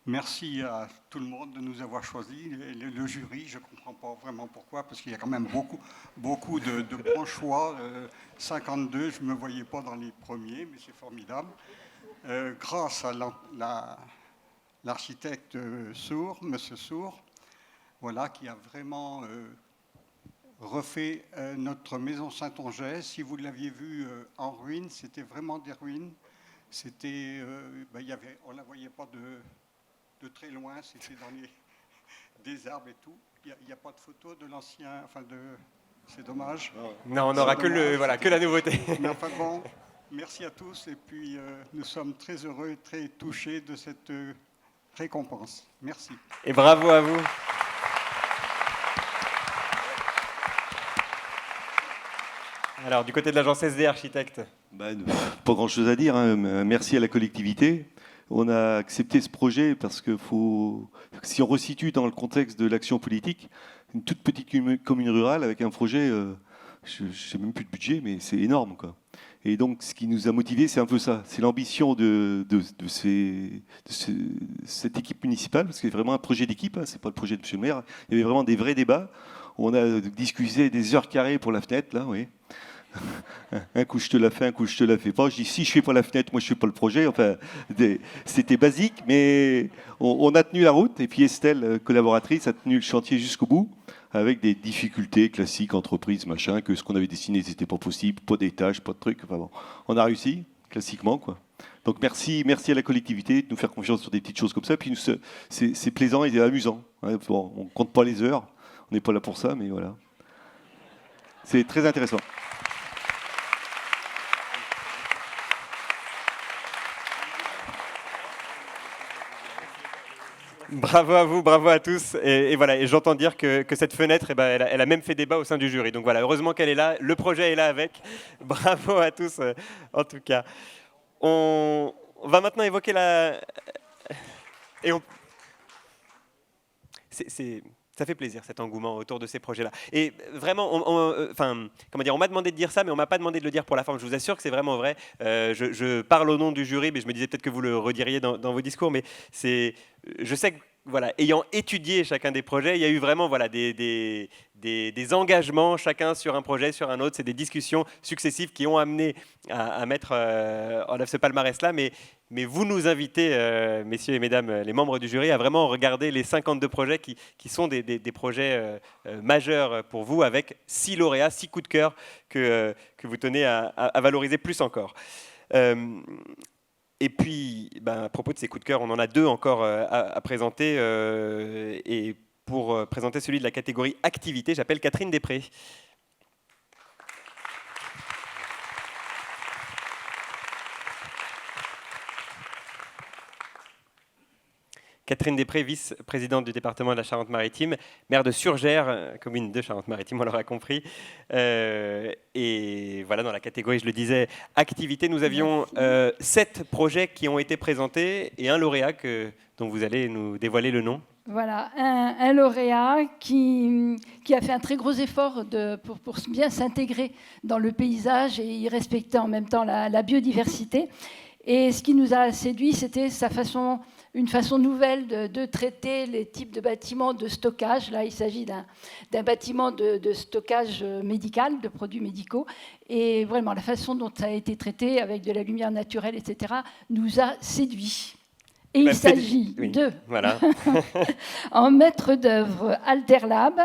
Merci à tout le monde de nous avoir choisis. Le jury, je ne comprends pas vraiment pourquoi, parce qu'il y a quand même beaucoup de bons choix. 52, je ne me voyais pas dans les premiers, mais c'est formidable. Grâce à l'architecte Sour, Monsieur Sour, qui a vraiment refait notre maison Saintongeais. Si vous l'aviez vu en ruine, c'était vraiment des ruines. C'était, on ne la voyait pas de très loin, c'était dans des arbres et tout. Il n'y a pas de photo de l'ancien, c'est dommage. Non, on n'aura que la nouveauté. Mais enfin bon, merci à tous et puis nous sommes très heureux et très touchés de cette récompense. Merci. Et bravo à vous. Alors, du côté de l'agence SD Architecte. Pas grand-chose à dire. Merci à la collectivité. On a accepté ce projet parce que si on resitue dans le contexte de l'action politique, une toute petite commune rurale avec un projet, je ne sais même plus de budget, mais c'est énorme, quoi. Et donc, ce qui nous a motivés, c'est un peu ça. C'est l'ambition de cette équipe municipale, parce que c'est vraiment un projet d'équipe, c'est pas le projet de M. le maire. Il y avait vraiment des vrais débats. On a discuté des heures carrées pour la fenêtre, là, oui. Un coup je te la fais, un coup je te la fais pas. Je dis si je fais pas la fenêtre, moi je fais pas le projet. Enfin, c'était basique, mais on a tenu la route. Et puis Estelle, collaboratrice, a tenu le chantier jusqu'au bout, avec des difficultés classiques, entreprise, machin, que ce qu'on avait dessiné, c'était pas possible, pas d'étage, pas de truc. Enfin bon, on a réussi, classiquement, quoi. Donc merci à la collectivité de nous faire confiance sur des petites choses comme ça. Puis c'est plaisant et amusant. Bon, on compte pas les heures, on n'est pas là pour ça, mais voilà. C'est très intéressant. Bravo à vous, bravo à tous. Et voilà, et j'entends dire que cette fenêtre, eh ben, elle a même fait débat au sein du jury. Donc voilà, heureusement qu'elle est là, le projet est là avec. Bravo à tous, en tout cas. On va maintenant évoquer la... Et ça fait plaisir cet engouement autour de ces projets-là. Et vraiment, on m'a demandé de dire ça, mais on m'a pas demandé de le dire pour la forme. Je vous assure que c'est vraiment vrai. Je parle au nom du jury, mais je me disais peut-être que vous le rediriez dans vos discours. Mais je sais que voilà, ayant étudié chacun des projets, il y a eu vraiment des engagements, chacun sur un projet, sur un autre. C'est des discussions successives qui ont amené à mettre en œuvre ce palmarès-là. Mais vous nous invitez, messieurs et mesdames, les membres du jury, à vraiment regarder les 52 projets qui sont des projets majeurs pour vous, avec 6 lauréats, 6 coups de cœur que vous tenez à valoriser plus encore. Et puis, à propos de ces coups de cœur, on en a 2 encore à présenter. Et pour présenter celui de la catégorie activité, j'appelle Catherine Després. Catherine Després, vice-présidente du département de la Charente-Maritime, maire de Surgères, commune de Charente-Maritime, on l'aura compris. Et voilà, dans la catégorie, je le disais, activité, nous avions 7 projets qui ont été présentés et un lauréat dont vous allez nous dévoiler le nom. Voilà, un lauréat qui a fait un très gros effort pour bien s'intégrer dans le paysage et y respecter en même temps la biodiversité. Et ce qui nous a séduit, c'était une façon nouvelle de traiter les types de bâtiments de stockage. Là, il s'agit d'un bâtiment de stockage médical, de produits médicaux. Et vraiment, la façon dont ça a été traité, avec de la lumière naturelle, etc., nous a séduit. Et il s'agit de, voilà. en maître d'œuvre Alterlab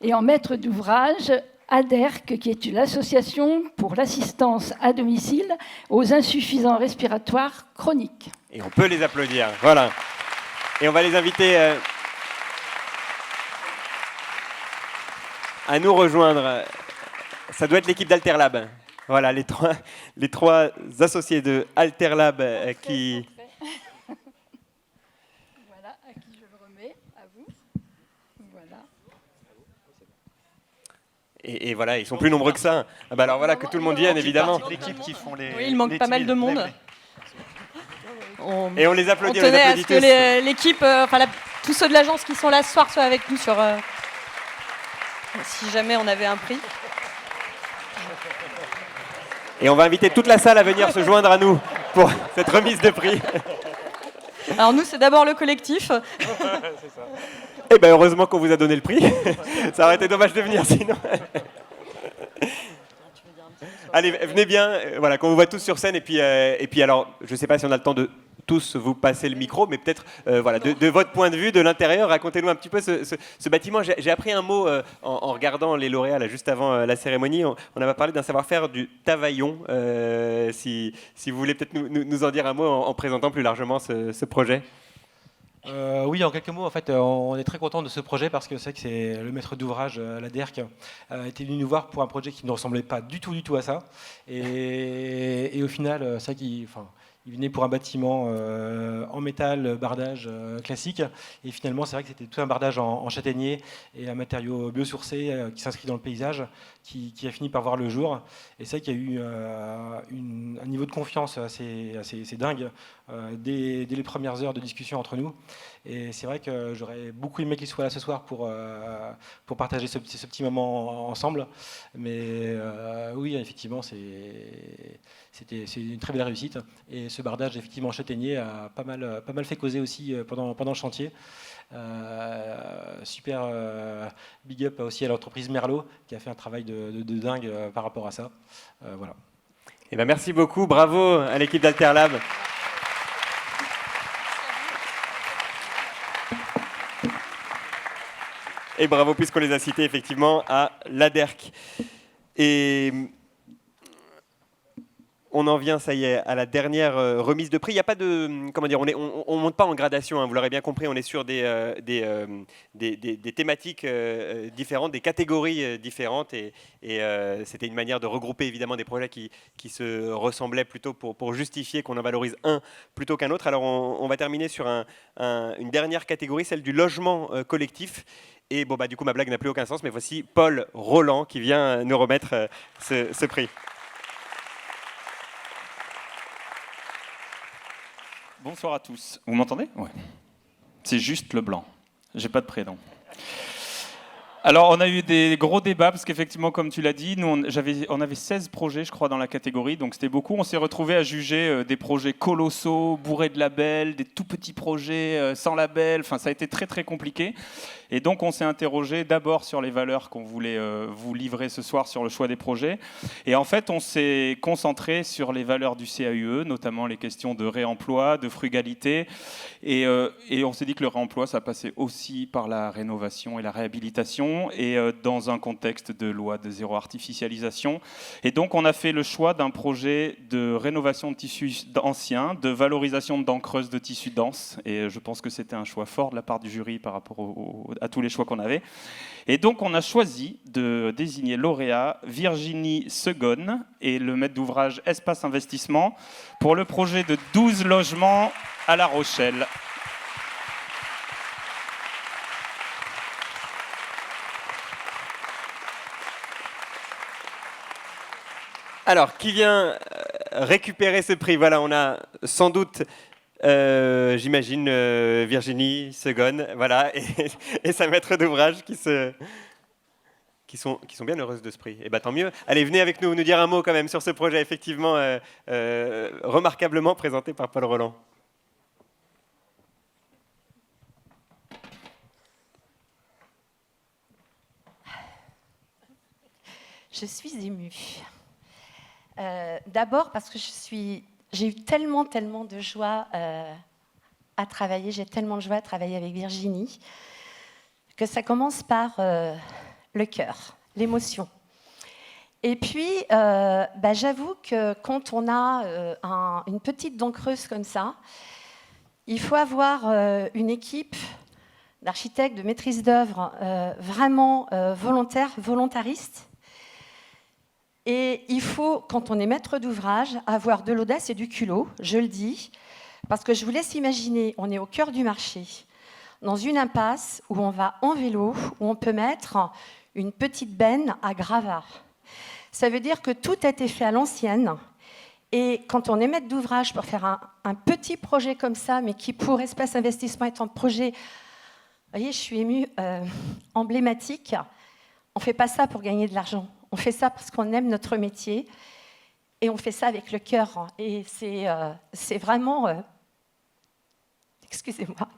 et en maître d'ouvrage ADERC, qui est l'association pour l'assistance à domicile aux insuffisants respiratoires chroniques. Et on peut les applaudir, voilà. Et on va les inviter à nous rejoindre. Ça doit être l'équipe d'Alterlab. Voilà, les trois associés de Alterlab qui... Voilà, à qui je le remets, à vous. Voilà. Et voilà, ils sont plus nombreux que ça. Ah bah alors voilà, que tout le monde vienne, évidemment. L'équipe qui font les... Oui, il manque pas mal de monde. Et on les applaudit. On tenait à ce que l'équipe, tous ceux de l'agence qui sont là ce soir soient avec nous sur... si jamais on avait un prix. Et on va inviter toute la salle à venir se joindre à nous pour cette remise de prix. Alors nous, c'est d'abord le collectif. C'est ça. Eh bien, heureusement qu'on vous a donné le prix. Ça aurait été dommage de venir sinon. Allez, venez bien, voilà, qu'on vous voit tous sur scène. Et puis alors, je ne sais pas si on a le temps de tous vous passer le micro, mais peut-être voilà, de votre point de vue, de l'intérieur, racontez-nous un petit peu ce bâtiment. J'ai appris un mot en regardant les lauréats là, juste avant la cérémonie. On avait parlé d'un savoir-faire du Tavaillon. Si vous voulez peut-être nous en dire un mot en présentant plus largement ce projet. Oui, en quelques mots, en fait, on est très content de ce projet parce que c'est que c'est le maître d'ouvrage, la DERC, était venu nous voir pour un projet qui ne ressemblait pas du tout à ça. Et au final, c'est vrai qu'il venait pour un bâtiment en métal, bardage classique. Et finalement, c'est vrai que c'était tout un bardage en châtaignier et un matériau biosourcé qui s'inscrit dans le paysage, qui a fini par voir le jour. Et c'est vrai qu'il y a eu un niveau de confiance assez dingue dès les premières heures de discussion entre nous. Et c'est vrai que j'aurais beaucoup aimé qu'il soit là ce soir pour partager ce petit moment ensemble. Mais oui, effectivement, c'est une très belle réussite. Et ce bardage, effectivement, châtaignier a pas mal fait causer aussi pendant le chantier. Super big up aussi à l'entreprise Merlot qui a fait un travail de dingue par rapport à ça. Voilà. Eh ben, merci beaucoup, bravo à l'équipe d'Alterlab. Et bravo, puisqu'on les a cités effectivement, à l'ADERC. Et on en vient, ça y est, à la dernière remise de prix. Il n'y a pas de, comment dire, on monte pas en gradation. Hein, vous l'aurez bien compris, on est sur des thématiques différentes, des catégories différentes, et c'était une manière de regrouper évidemment des projets qui se ressemblaient plutôt pour justifier qu'on en valorise un plutôt qu'un autre. Alors on va terminer sur une dernière catégorie, celle du logement collectif. Et bon, du coup, ma blague n'a plus aucun sens, mais voici Paul Roland qui vient nous remettre ce prix. Bonsoir à tous. Vous m'entendez? Ouais. C'est juste Leblanc. J'ai pas de prénom. Alors, on a eu des gros débats, parce qu'effectivement, comme tu l'as dit, nous, on avait 16 projets, je crois, dans la catégorie, donc c'était beaucoup. On s'est retrouvés à juger des projets colossaux, bourrés de labels, des tout petits projets sans label. Enfin, ça a été très, très compliqué. Et donc, on s'est interrogé d'abord sur les valeurs qu'on voulait vous livrer ce soir sur le choix des projets. Et en fait, on s'est concentré sur les valeurs du CAUE, notamment les questions de réemploi, de frugalité. Et on s'est dit que le réemploi, ça passait aussi par la rénovation et la réhabilitation, et dans un contexte de loi de zéro artificialisation. Et donc, on a fait le choix d'un projet de rénovation de tissus anciens, de valorisation de dents creuses de tissus denses. Et je pense que c'était un choix fort de la part du jury par rapport à tous les choix qu'on avait. Et donc, on a choisi de désigner lauréat Virginie Segonne et le maître d'ouvrage Espace Investissement pour le projet de 12 logements à La Rochelle. Alors, qui vient récupérer ce prix? Voilà, on a sans doute... j'imagine Virginie Segonne, voilà, et sa maître d'ouvrage qui sont bien heureuses de ce prix. Et tant mieux. Allez, venez avec nous dire un mot quand même sur ce projet, effectivement remarquablement présenté par Paul Roland. Je suis émue. D'abord parce que j'ai eu tellement de joie à travailler, j'ai tellement de joie à travailler avec Virginie, que ça commence par le cœur, l'émotion. Et puis, j'avoue que quand on a une petite dent creuse comme ça, il faut avoir une équipe d'architectes, de maîtrise d'œuvre vraiment volontariste. Et il faut, quand on est maître d'ouvrage, avoir de l'audace et du culot, je le dis, parce que je vous laisse imaginer, on est au cœur du marché, dans une impasse où on va en vélo, où on peut mettre une petite benne à gravat. Ça veut dire que tout a été fait à l'ancienne. Et quand on est maître d'ouvrage pour faire un petit projet comme ça, mais qui pour Espace Investissement est un projet, vous voyez, je suis émue, emblématique, on ne fait pas ça pour gagner de l'argent. On fait ça parce qu'on aime notre métier et on fait ça avec le cœur. Et c'est vraiment... Excusez-moi.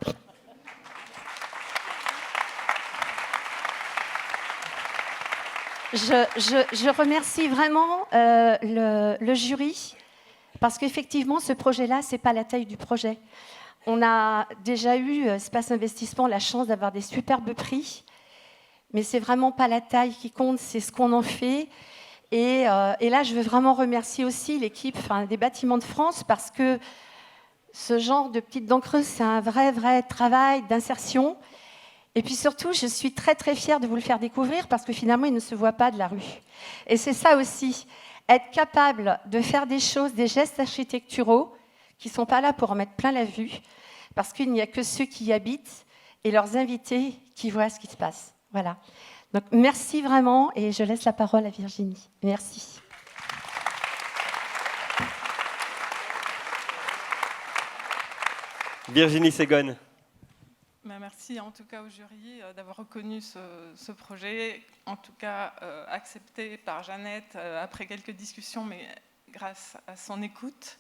Je remercie vraiment le jury parce qu'effectivement, ce projet-là, ce n'est pas la taille du projet. On a déjà eu, Espace Investissement, la chance d'avoir des superbes prix. Mais c'est vraiment pas la taille qui compte, c'est ce qu'on en fait. Et là, je veux vraiment remercier aussi l'équipe des Bâtiments de France parce que ce genre de petites dents creuses, c'est un vrai travail d'insertion. Et puis surtout, je suis très fière de vous le faire découvrir parce que finalement, il ne se voit pas de la rue. Et c'est ça aussi, être capable de faire des choses, des gestes architecturaux qui ne sont pas là pour en mettre plein la vue parce qu'il n'y a que ceux qui y habitent et leurs invités qui voient ce qui se passe. Voilà. Donc, merci vraiment et je laisse la parole à Virginie. Merci. Virginie Segonne. Merci en tout cas au jury d'avoir reconnu ce projet, en tout cas accepté par Jeannette après quelques discussions, mais grâce à son écoute.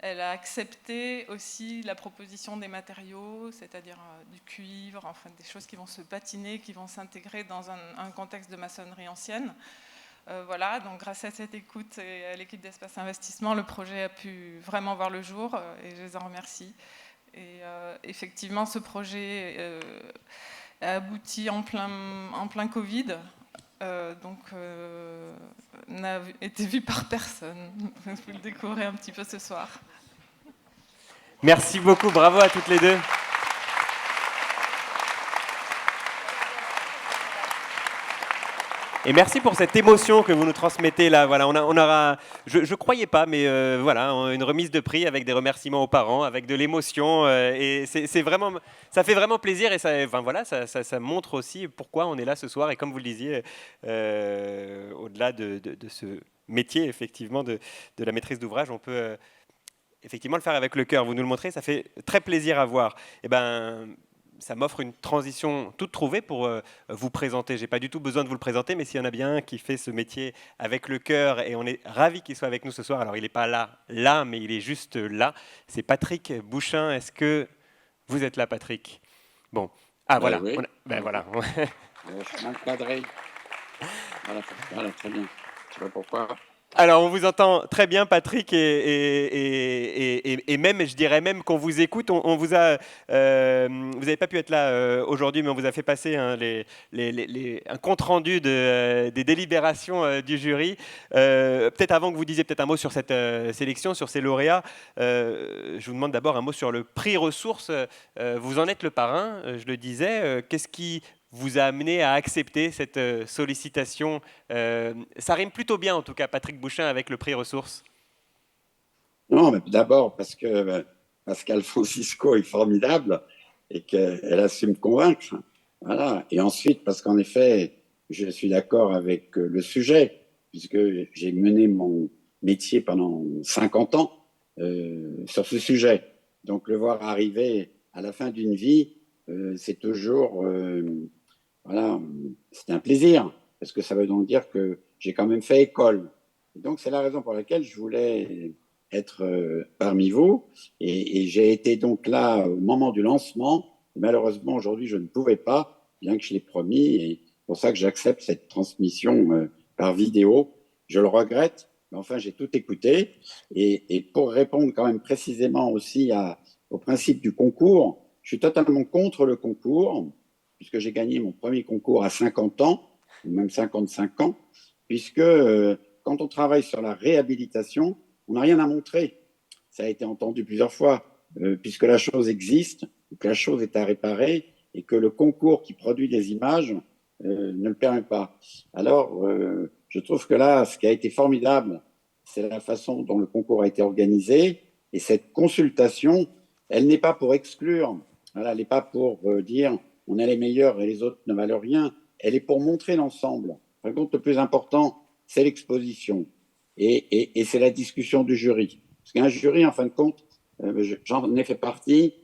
Elle a accepté aussi la proposition des matériaux, c'est-à-dire du cuivre, enfin des choses qui vont se patiner, qui vont s'intégrer dans un contexte de maçonnerie ancienne. Voilà, donc grâce à cette écoute et à l'équipe d'Espace Investissement, le projet a pu vraiment voir le jour et je les en remercie. Et effectivement, ce projet a abouti en plein Covid. n'a été vu par personne. Vous le découvrez un petit peu ce soir. Merci beaucoup, bravo à toutes les deux. Et merci pour cette émotion que vous nous transmettez là. Voilà, on aura, je croyais pas, mais voilà, une remise de prix avec des remerciements aux parents, avec de l'émotion, et c'est vraiment, ça fait vraiment plaisir et ça, enfin voilà, ça montre aussi pourquoi on est là ce soir. Et comme vous le disiez, au-delà de ce métier effectivement de la maîtrise d'ouvrage, on peut effectivement le faire avec le cœur. Vous nous le montrez, ça fait très plaisir à voir. Et ben, ça m'offre une transition toute trouvée pour vous présenter. Je n'ai pas du tout besoin de vous le présenter, mais s'il y en a bien un qui fait ce métier avec le cœur, et on est ravis qu'il soit avec nous ce soir. Alors, il n'est pas là, mais il est juste là. C'est Patrick Bouchain. Est-ce que vous êtes là, Patrick? Bon. Ah, voilà. Oui. Ben voilà. Je suis mal cadré. Voilà, très bien. Je sais pas pourquoi. Alors, on vous entend très bien, Patrick, et même, je dirais même qu'on vous écoute. On vous a, vous n'avez pas pu être là aujourd'hui, mais on vous a fait passer un compte-rendu des délibérations du jury. Peut-être avant que vous disiez peut-être un mot sur cette sélection, sur ces lauréats, je vous demande d'abord un mot sur le prix ressources. Vous en êtes le parrain, je le disais. Qu'est-ce qui vous a amené à accepter cette sollicitation? Ça rime plutôt bien, en tout cas, Patrick Bouchain, avec le prix ressources. Non, mais d'abord parce que Pascal Francisco est formidable et qu'elle a su me convaincre. Voilà. Et ensuite, parce qu'en effet, je suis d'accord avec le sujet, puisque j'ai mené mon métier pendant 50 ans sur ce sujet. Donc, le voir arriver à la fin d'une vie, c'est toujours... voilà, c'est un plaisir, parce que ça veut donc dire que j'ai quand même fait école. Et donc, c'est la raison pour laquelle je voulais être parmi vous. Et j'ai été donc là au moment du lancement. Malheureusement, aujourd'hui, je ne pouvais pas, bien que je l'ai promis. Et c'est pour ça que j'accepte cette transmission par vidéo. Je le regrette, mais enfin, j'ai tout écouté. Et pour répondre quand même précisément aussi au principe du concours, je suis totalement contre le concours, puisque j'ai gagné mon premier concours à 50 ans, ou même 55 ans, puisque quand on travaille sur la réhabilitation, on n'a rien à montrer. Ça a été entendu plusieurs fois, puisque la chose existe, que la chose est à réparer, et que le concours qui produit des images ne le permet pas. Alors, je trouve que là, ce qui a été formidable, c'est la façon dont le concours a été organisé, et cette consultation, elle n'est pas pour exclure, voilà, elle n'est pas pour dire on est les meilleurs et les autres ne valent rien. Elle est pour montrer l'ensemble. Par contre, le plus important, c'est l'exposition. Et c'est la discussion du jury. Parce qu'un jury, en fin de compte, j'en ai fait partie,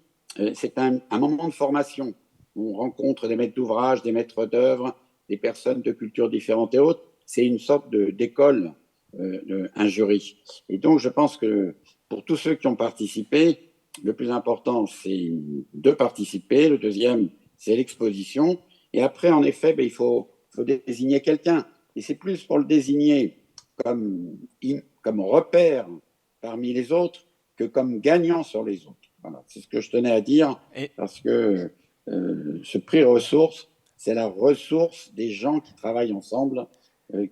c'est un moment de formation. On rencontre des maîtres d'ouvrage, des maîtres d'œuvre, des personnes de cultures différentes et autres. C'est une sorte d'école, un jury. Et donc, je pense que pour tous ceux qui ont participé, le plus important, c'est de participer. Le deuxième, c'est l'exposition. Et après, en effet, il faut désigner quelqu'un. Et c'est plus pour le désigner comme repère parmi les autres que comme gagnant sur les autres. Voilà, c'est ce que je tenais à dire, parce que ce prix ressources, c'est la ressource des gens qui travaillent ensemble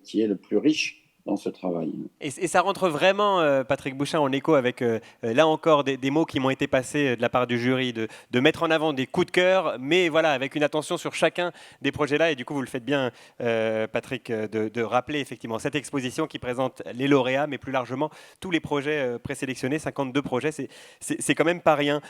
qui est le plus riche dans ce travail. Et ça rentre vraiment, Patrick Bouchain, en écho avec, là encore, des mots qui m'ont été passés de la part du jury, de mettre en avant des coups de cœur, mais voilà, avec une attention sur chacun des projets-là. Et du coup, vous le faites bien, Patrick, de rappeler effectivement cette exposition qui présente les lauréats, mais plus largement tous les projets présélectionnés, 52 projets, c'est quand même pas rien.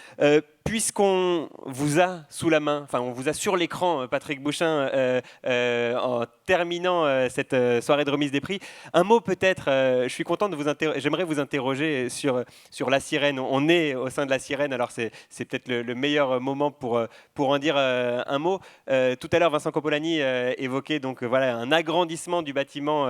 Puisqu'on vous a sous la main, enfin on vous a sur l'écran, Patrick Bouchain, en terminant cette soirée de remise des prix, un mot peut-être, je suis content de j'aimerais vous interroger sur La Sirène. On est au sein de La Sirène, alors c'est peut-être le meilleur moment pour en dire un mot. Tout à l'heure, Vincent Coppolani évoquait donc voilà un agrandissement du bâtiment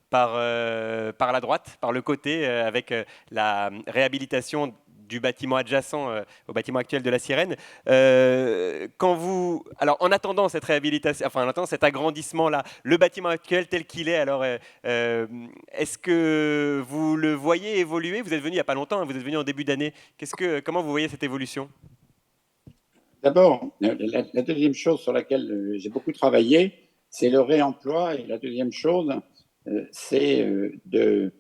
par la droite, par le côté, avec la réhabilitation du bâtiment adjacent au bâtiment actuel de La Sirène. Alors, en attendant cette réhabilitation, enfin, en attendant cet agrandissement-là, le bâtiment actuel tel qu'il est, alors, est-ce que vous le voyez évoluer? Vous êtes venu il n'y a pas longtemps, hein, vous êtes venu en début d'année. Comment vous voyez cette évolution? D'abord, la deuxième chose sur laquelle j'ai beaucoup travaillé, c'est le réemploi. Et la deuxième chose, c'est de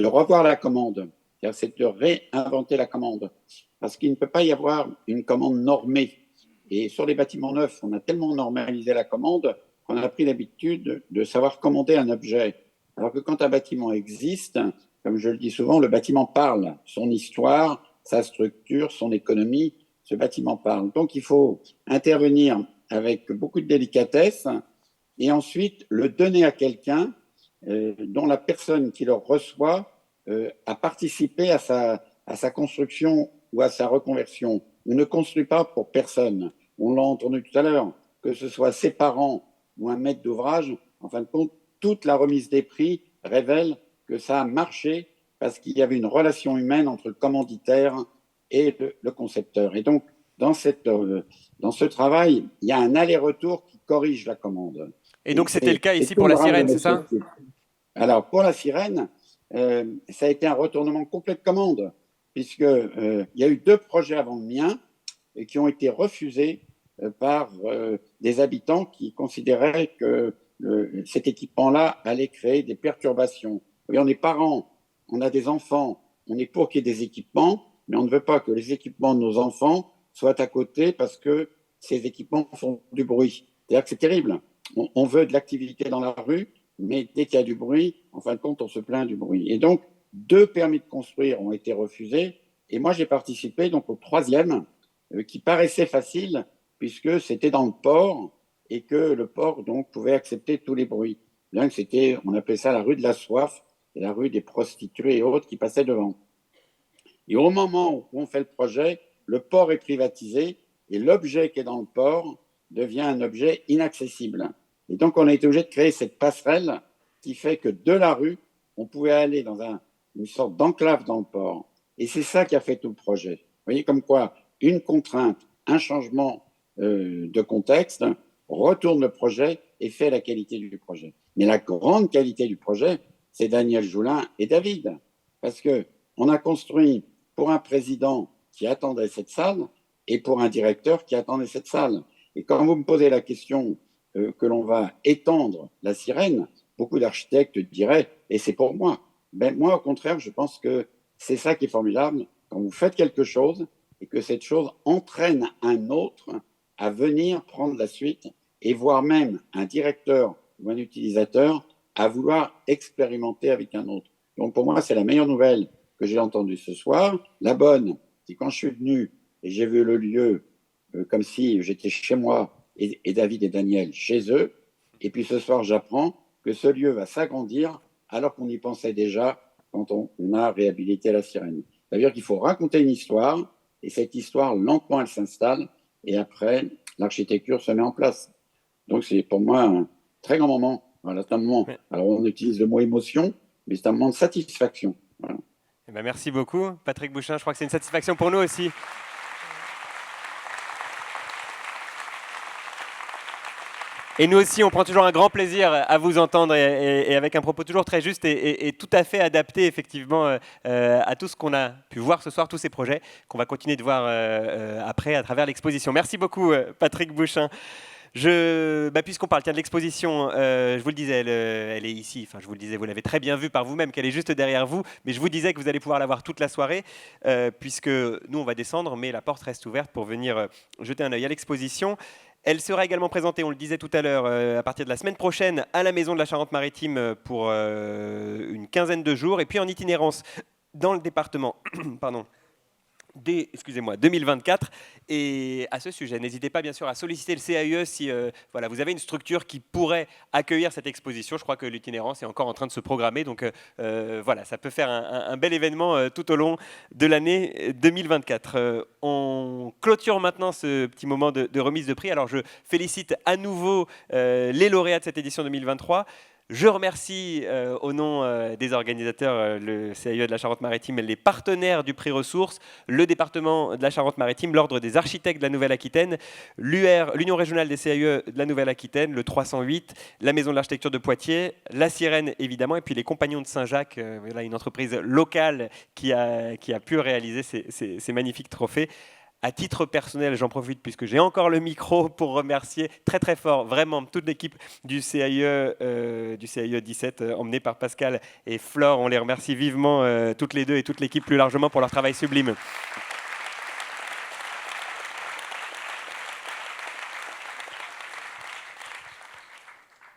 revoir la commande. C'est de réinventer la commande. Parce qu'il ne peut pas y avoir une commande normée. Et sur les bâtiments neufs, on a tellement normalisé la commande qu'on a pris l'habitude de savoir commander un objet. Alors que quand un bâtiment existe, comme je le dis souvent, le bâtiment parle. Son histoire, sa structure, son économie, ce bâtiment parle. Donc il faut intervenir avec beaucoup de délicatesse et ensuite le donner à quelqu'un dont la personne qui le reçoit a participé à sa construction ou à sa reconversion. On ne construit pas pour personne. On l'a entendu tout à l'heure, que ce soit ses parents ou un maître d'ouvrage, en fin de compte, toute la remise des prix révèle que ça a marché parce qu'il y avait une relation humaine entre le commanditaire et le concepteur. Et donc, dans ce travail, il y a un aller-retour qui corrige la commande. Et donc, c'était le cas ici pour la Sirène, c'est ça? Alors, pour la Sirène, ça a été un retournement complet de commande, puisqu'il y a eu 2 projets avant le mien et qui ont été refusés par des habitants qui considéraient que cet équipement-là allait créer des perturbations. Oui, on est parents, on a des enfants, on est pour qu'il y ait des équipements, mais on ne veut pas que les équipements de nos enfants soient à côté parce que ces équipements font du bruit. C'est-à-dire que c'est terrible. On veut de l'activité dans la rue, mais dès qu'il y a du bruit, en fin de compte, on se plaint du bruit. Et donc, 2 permis de construire ont été refusés, et moi j'ai participé donc au 3e, qui paraissait facile, puisque c'était dans le port, et que le port donc pouvait accepter tous les bruits. Bien que c'était, on appelait ça la rue de la soif, et la rue des prostituées et autres qui passaient devant. Et au moment où on fait le projet, le port est privatisé, et l'objet qui est dans le port devient un objet inaccessible. Et donc on a été obligé de créer cette passerelle qui fait que de la rue, on pouvait aller dans une sorte d'enclave dans le port. Et c'est ça qui a fait tout le projet. Vous voyez, comme quoi une contrainte, un changement de contexte retourne le projet et fait la qualité du projet. Mais la grande qualité du projet, c'est Daniel Joulin et David. Parce qu'on a construit pour un président qui attendait cette salle et pour un directeur qui attendait cette salle. Et quand vous me posez la question que l'on va étendre la Sirène, beaucoup d'architectes diraient « et c'est pour moi ». Ben, moi, au contraire, je pense que c'est ça qui est formidable, quand vous faites quelque chose et que cette chose entraîne un autre à venir prendre la suite et voire même un directeur ou un utilisateur à vouloir expérimenter avec un autre. Donc pour moi, c'est la meilleure nouvelle que j'ai entendue ce soir. La bonne, c'est quand je suis venu et j'ai vu le lieu comme si j'étais chez moi et David et Daniel chez eux. Et puis ce soir, j'apprends que ce lieu va s'agrandir alors qu'on y pensait déjà quand on a réhabilité la Sirène. C'est-à-dire qu'il faut raconter une histoire et cette histoire, lentement, elle s'installe et après, l'architecture se met en place. Donc c'est pour moi un très grand moment. Voilà, c'est un moment. Alors on utilise le mot émotion, mais c'est un moment de satisfaction. Voilà. Eh ben, merci beaucoup, Patrick Bouchin. Je crois que c'est une satisfaction pour nous aussi. Et nous aussi, on prend toujours un grand plaisir à vous entendre et avec un propos toujours très juste et tout à fait adapté effectivement à tout ce qu'on a pu voir ce soir, tous ces projets qu'on va continuer de voir après à travers l'exposition. Merci beaucoup, Patrick Bouchin. Puisqu'on parle de l'exposition, je vous le disais, elle est ici. Enfin, je vous le disais, vous l'avez très bien vue par vous-même, qu'elle est juste derrière vous. Mais je vous disais que vous allez pouvoir la voir toute la soirée, puisque nous, on va descendre, mais la porte reste ouverte pour venir jeter un œil à l'exposition. Elle sera également présentée, on le disait tout à l'heure, à partir de la semaine prochaine à la Maison de la Charente-Maritime pour une quinzaine de jours, et puis en itinérance dans le département. Pardon. Dès 2024. Et à ce sujet, n'hésitez pas bien sûr à solliciter le CAE si voilà, vous avez une structure qui pourrait accueillir cette exposition. Je crois que l'itinérance est encore en train de se programmer, donc voilà, ça peut faire un bel événement tout au long de l'année 2024. On clôture maintenant ce petit moment de remise de prix. Alors je félicite à nouveau les lauréats de cette édition 2023. Je remercie au nom des organisateurs, le CAE de la Charente-Maritime, les partenaires du prix Ressources, le département de la Charente-Maritime, l'Ordre des architectes de la Nouvelle-Aquitaine, l'Union régionale des CAE de la Nouvelle-Aquitaine, le 308, la Maison de l'Architecture de Poitiers, la Sirène évidemment, et puis les Compagnons de Saint-Jacques, voilà, une entreprise locale qui a pu réaliser ces magnifiques trophées. À titre personnel, j'en profite puisque j'ai encore le micro pour remercier très très fort vraiment toute l'équipe du CIE 17 emmenée par Pascal et Flore. On les remercie vivement toutes les deux et toute l'équipe plus largement pour leur travail sublime.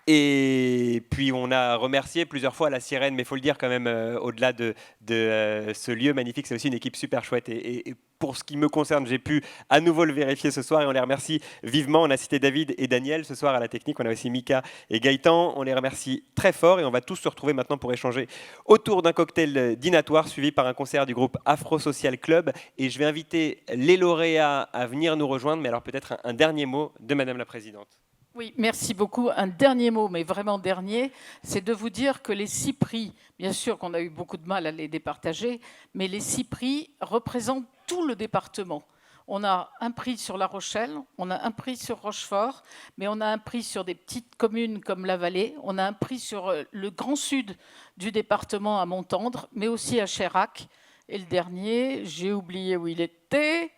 Et puis on a remercié plusieurs fois la Sirène, mais il faut le dire quand même, au-delà de ce lieu magnifique, c'est aussi une équipe super chouette. Et pour ce qui me concerne, j'ai pu à nouveau le vérifier ce soir et on les remercie vivement. On a cité David et Daniel ce soir à la technique, on a aussi Mika et Gaëtan. On les remercie très fort et on va tous se retrouver maintenant pour échanger autour d'un cocktail dînatoire suivi par un concert du groupe Afro Social Club. Et je vais inviter les lauréats à venir nous rejoindre, mais alors peut-être un dernier mot de Madame la Présidente. Oui, merci beaucoup. Un dernier mot, mais vraiment dernier, c'est de vous dire que les 6 prix, bien sûr qu'on a eu beaucoup de mal à les départager, mais les 6 prix représentent tout le département. On a un prix sur La Rochelle, on a un prix sur Rochefort, mais on a un prix sur des petites communes comme la Vallée, on a un prix sur le grand sud du département à Montendre, mais aussi à Chayrac. Et le dernier, j'ai oublié où il était.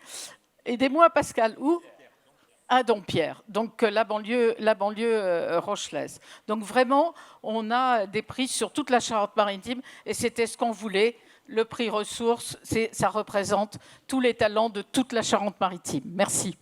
Aidez-moi Pascal, où ? À Dompierre, donc la banlieue rochelaise. Donc vraiment, on a des prix sur toute la Charente-Maritime et c'était ce qu'on voulait. Le prix ressources, ça représente tous les talents de toute la Charente-Maritime. Merci.